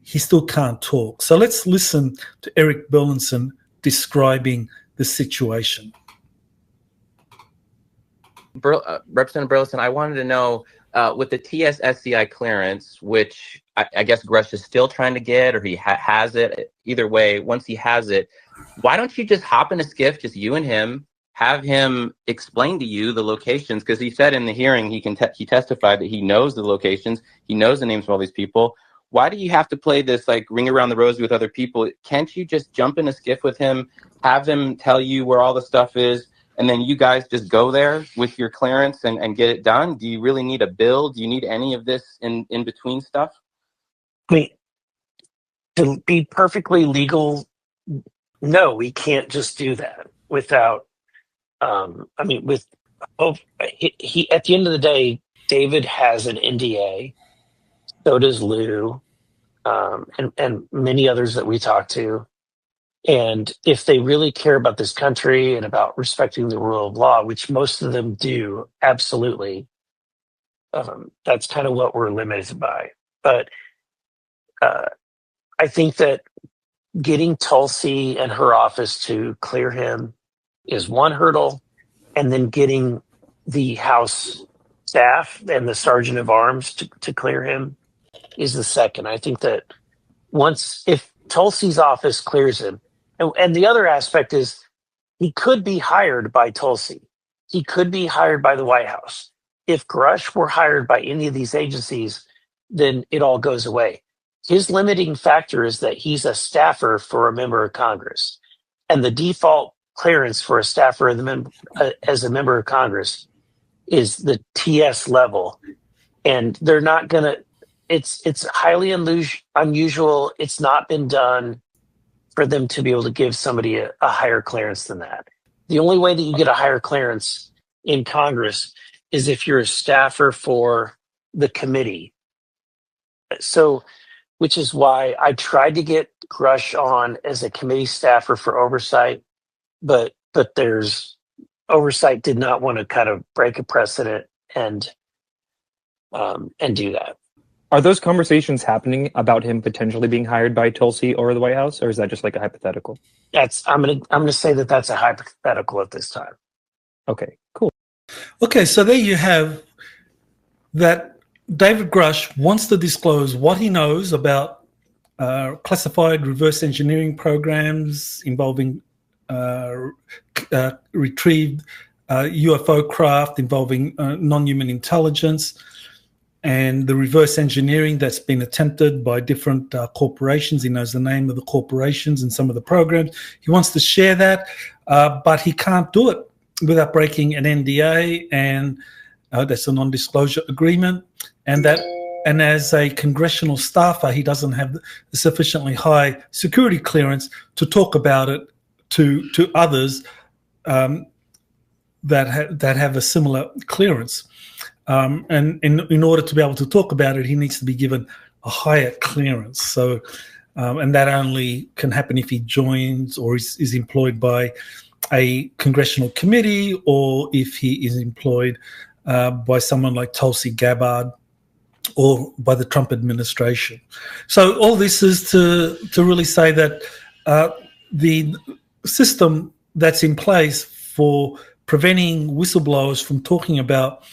he still can't talk. So let's listen to Eric Burlinson describing the situation. Representative Burlinson, I wanted to know, with the TSSCI clearance, which I guess Grush is still trying to get, or he has it, either way, once he has it, why don't you just hop in a skiff, just you and him, have him explain to you the locations? Because he said in the hearing, he testified that he knows the locations, he knows the names of all these people. Why do you have to play this like ring around the rosy with other people? Can't you just jump in a skiff with him, have him tell you where all the stuff is, and then you guys just go there with your clearance and get it done? Do you really need a bill? Do you need any of this in between stuff? I mean, to be perfectly legal, no, we can't just do that without, he at the end of the day, David has an NDA, so does Lou, and many others that we talk to. And if they really care about this country and about respecting the rule of law, which most of them do, absolutely, that's kind of what we're limited by. But I think that getting Tulsi and her office to clear him is one hurdle, and then getting the House staff and the Sergeant of Arms to clear him is the second. I think that if Tulsi's office clears him, and the other aspect is he could be hired by Tulsi. He could be hired by the White House. if Grush were hired by any of these agencies, then it all goes away. His limiting factor is that he's a staffer for a member of Congress, and the default clearance for a staffer as a member of Congress is the TS level, and they're not gonna. It's highly unusual. It's not been done for them to be able to give somebody a higher clearance than that. The only way that you get a higher clearance in Congress is if you're a staffer for the committee. So, which is why I tried to get Grush on as a committee staffer for oversight, but there's oversight did not want to kind of break a precedent and do that. Are those conversations happening about him potentially being hired by Tulsi or the White House, or is that just like a hypothetical? I'm gonna say that that's a hypothetical at this time. Okay, cool. Okay, so there you have that. David Grush wants to disclose what he knows about classified reverse engineering programs involving retrieved UFO craft involving non-human intelligence, and the reverse engineering that's been attempted by different corporations. He knows the name of the corporations and some of the programs. He wants to share that, but he can't do it without breaking an NDA, and that's a non-disclosure agreement. And as a congressional staffer, he doesn't have the sufficiently high security clearance to talk about it to others that have a similar clearance. And in order to be able to talk about it, he needs to be given a higher clearance. So, and that only can happen if he joins or is employed by a congressional committee, or if he is employed by someone like Tulsi Gabbard or by the Trump administration. So all this is to really say that the system that's in place for preventing whistleblowers from talking about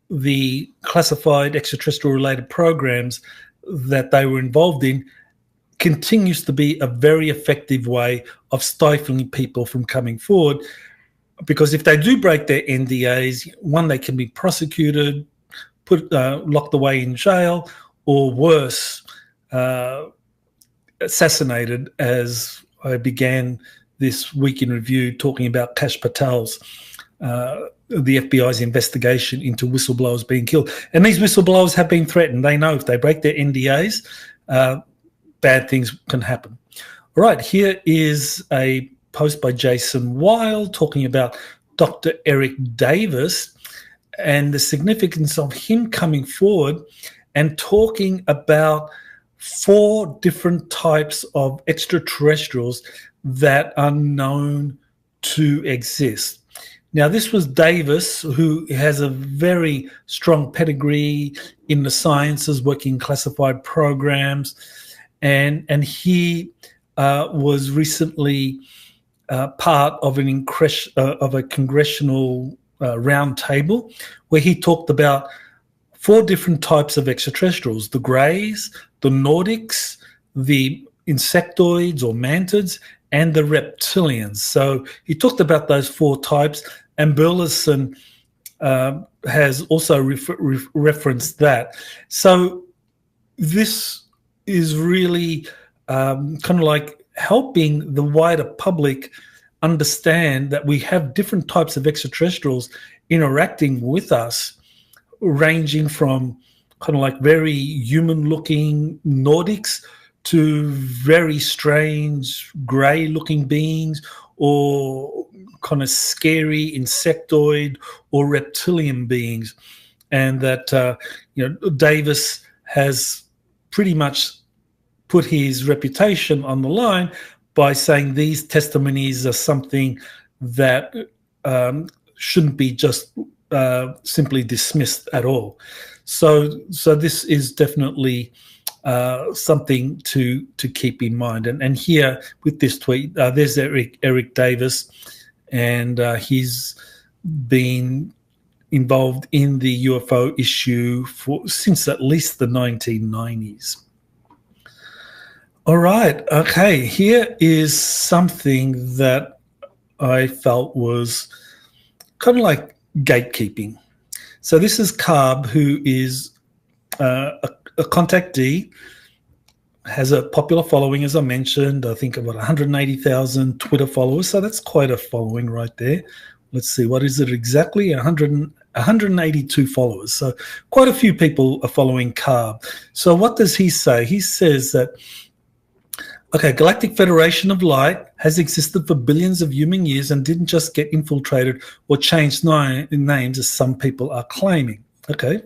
the classified extraterrestrial related programs that they were involved in continues to be a very effective way of stifling people from coming forward. Because if they do break their NDAs, one, they can be prosecuted, locked away in jail, or worse, assassinated, as I began this week in review talking about Kash Patel's, the FBI's investigation into whistleblowers being killed. And these whistleblowers have been threatened. They know if they break their NDAs, bad things can happen. All right, here is a post by Jason Weil talking about Dr. Eric Davis and the significance of him coming forward and talking about 4 different types of extraterrestrials that are known to exist. Now, this was Davis, who has a very strong pedigree in the sciences, working in classified programs, and he was recently part of a congressional roundtable where he talked about 4 different types of extraterrestrials: the greys, the Nordics, the insectoids or mantids, and the reptilians. So he talked about those 4 types, and Burleson has also referenced that. So this is really kind of like helping the wider public understand that we have different types of extraterrestrials interacting with us, ranging from kind of like very human-looking Nordics to very strange grey-looking beings, or kind of scary insectoid or reptilian beings. And that Davis has pretty much put his reputation on the line by saying these testimonies are something that shouldn't be just simply dismissed at all. So this is definitely something to keep in mind. And here with this tweet, there's Eric Davis, and he's been involved in the UFO issue since at least the 1990s. All right. Okay. Here is something that I felt was kind of like gatekeeping. So this is Carb, who is a contactee, has a popular following, as I mentioned. I think about 180,000 Twitter followers. So that's quite a following right there. Let's see, what is it exactly? 182 followers. So quite a few people are following Carb. So what does he say? He says that, okay, Galactic Federation of Light has existed for billions of human years and didn't just get infiltrated or changed names as some people are claiming. Okay,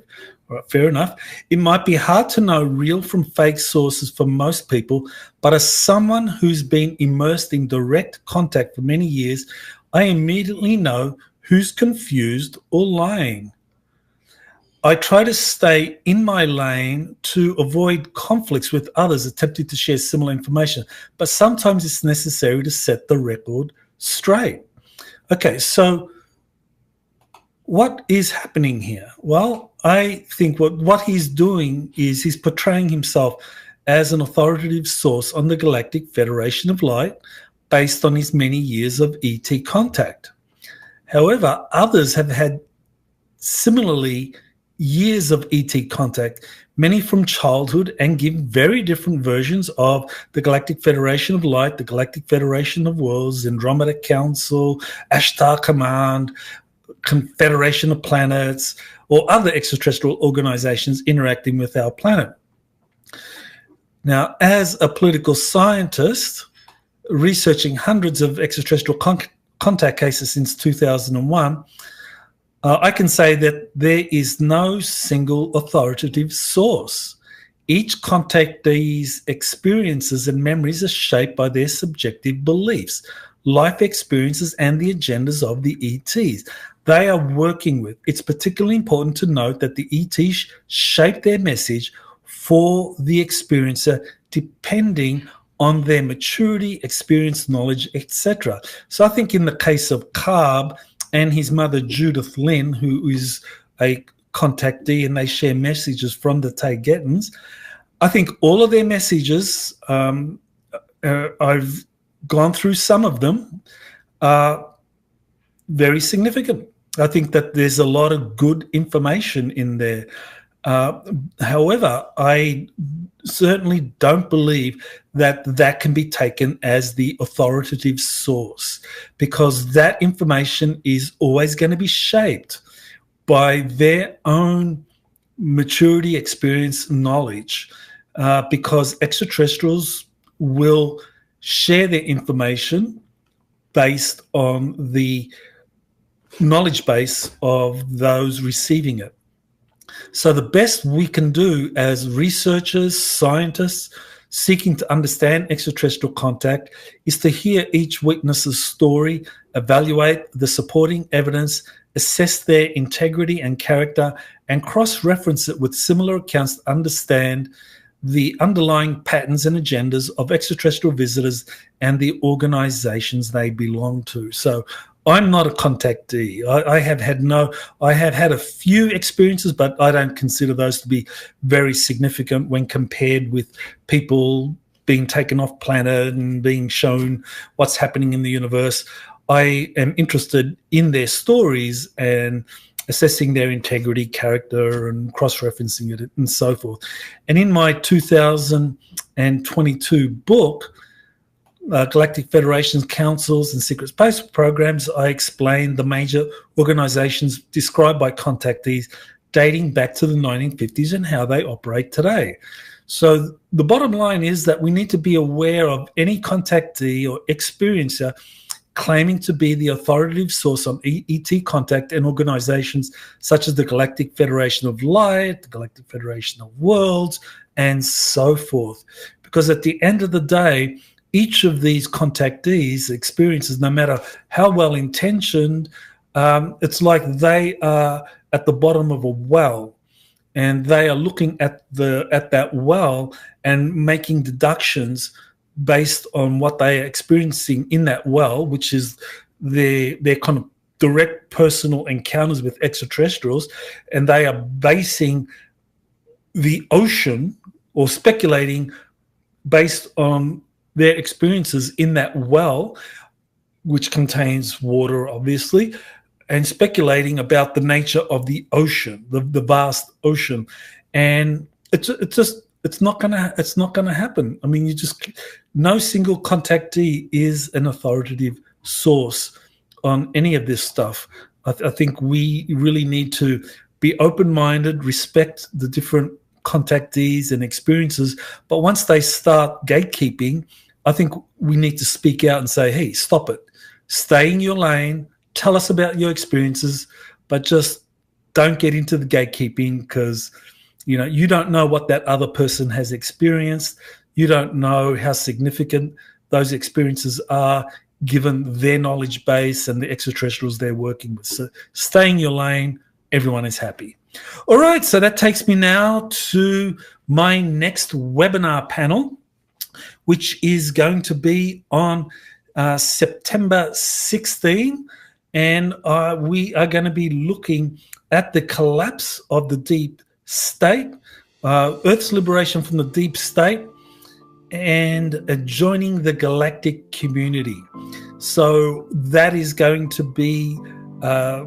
all right, fair enough. It might be hard to know real from fake sources for most people, but as someone who's been immersed in direct contact for many years, I immediately know who's confused or lying. I try to stay in my lane to avoid conflicts with others attempting to share similar information, but sometimes it's necessary to set the record straight. Okay, so what is happening here? Well, I think what he's doing is he's portraying himself as an authoritative source on the Galactic Federation of Light based on his many years of ET contact. However, others have had similarly years of ET contact, many from childhood, and give very different versions of the Galactic Federation of Light, the Galactic Federation of Worlds, Andromeda Council, Ashtar Command, Confederation of Planets, or other extraterrestrial organizations interacting with our planet. Now, as a political scientist, researching hundreds of extraterrestrial contact cases since 2001, I can say that there is no single authoritative source. Each contactee's experiences and memories are shaped by their subjective beliefs, life experiences, and the agendas of the ETs they are working with. It's particularly important to note that the ETs shape their message for the experiencer depending on their maturity, experience, knowledge, etc. So I think in the case of Carb and his mother Judith Lynn, who is a contactee, and they share messages from the Taygetians, I think all of their messages, I've gone through some of them, are very significant. I think that there's a lot of good information in there. However, I certainly don't believe that that can be taken as the authoritative source, because that information is always going to be shaped by their own maturity, experience, knowledge, because extraterrestrials will share their information based on the knowledge base of those receiving it. So the best we can do as researchers, scientists, seeking to understand extraterrestrial contact is to hear each witness's story, evaluate the supporting evidence, assess their integrity and character, and cross-reference it with similar accounts to understand the underlying patterns and agendas of extraterrestrial visitors and the organizations they belong to. So I'm not a contactee. I have had a few experiences, but I don't consider those to be very significant when compared with people being taken off planet and being shown what's happening in the universe. I am interested in their stories and assessing their integrity, character, and cross-referencing it, and so forth. And in my 2022 book, Galactic Federations, Councils, and Secret Space Programs, I explained the major organizations described by contactees dating back to the 1950s and how they operate today. So the bottom line is that we need to be aware of any contactee or experiencer claiming to be the authoritative source on ET contact and organizations such as the Galactic Federation of Light, the Galactic Federation of Worlds, and so forth. Because at the end of the day, each of these contactees' experiences, no matter how well-intentioned, it's like they are at the bottom of a well, and they are looking at that well and making deductions based on what they are experiencing in that well, which is their kind of direct personal encounters with extraterrestrials, and they are basing the ocean or speculating based on their experiences in that well, which contains water, obviously, and speculating about the nature of the ocean, the vast ocean, and it's not gonna happen. I mean, no single contactee is an authoritative source on any of this stuff. I think we really need to be open-minded, respect the different contactees and experiences, but once they start gatekeeping, I think we need to speak out and say, hey, stop it. Stay in your lane, tell us about your experiences, but just don't get into the gatekeeping, because you don't know what that other person has experienced. You don't know how significant those experiences are given their knowledge base and the extraterrestrials they're working with. So stay in your lane, everyone is happy. All right, so that takes me now to my next webinar panel, which is going to be on September 16, and we are going to be looking at the collapse of the deep state, Earth's liberation from the deep state, and joining the galactic community. So that is going to be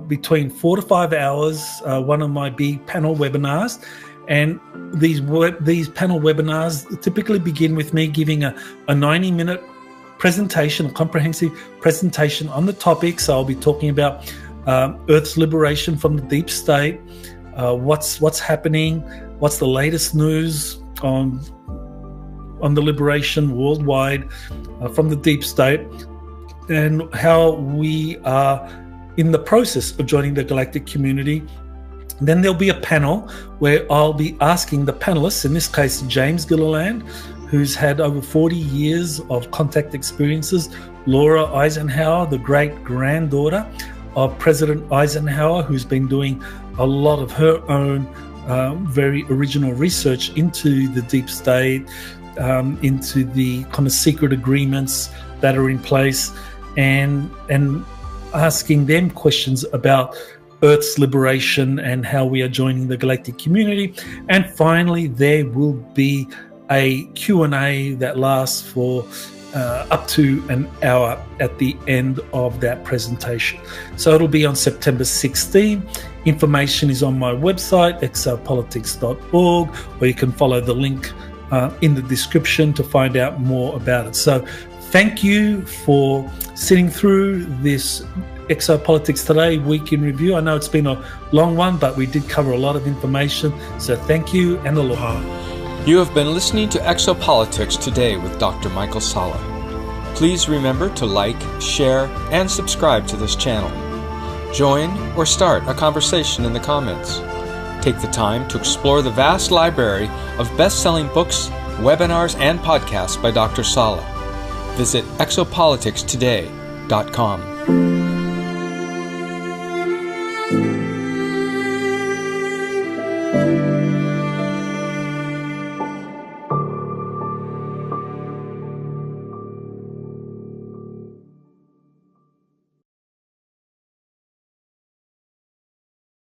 between 4 to 5 hours, one of my big panel webinars. And these panel webinars typically begin with me giving a 90-minute presentation, a comprehensive presentation on the topic. So I'll be talking about Earth's liberation from the deep state, what's happening, what's the latest news on the liberation worldwide from the deep state, and how we are in the process of joining the galactic community. Then there'll be a panel where I'll be asking the panelists, in this case James Gilliland, who's had over 40 years of contact experiences, Laura Eisenhower, the great-granddaughter of President Eisenhower, who's been doing a lot of her own very original research into the deep state, into the kind of secret agreements that are in place, and asking them questions about Earth's liberation and how we are joining the galactic community. And finally, there will be a Q&A that lasts for up to an hour at the end of that presentation. So it'll be on September 16. Information is on my website, exopolitics.org, or you can follow the link in the description to find out more about it. So thank you for sitting through this Exopolitics Today Week in Review. I know it's been a long one, but we did cover a lot of information. So thank you and aloha. You have been listening to Exopolitics Today with Dr. Michael Salla. Please remember to like, share, and subscribe to this channel. Join or start a conversation in the comments. Take the time to explore the vast library of best-selling books, webinars, and podcasts by Dr. Salla. Visit exopoliticstoday.com.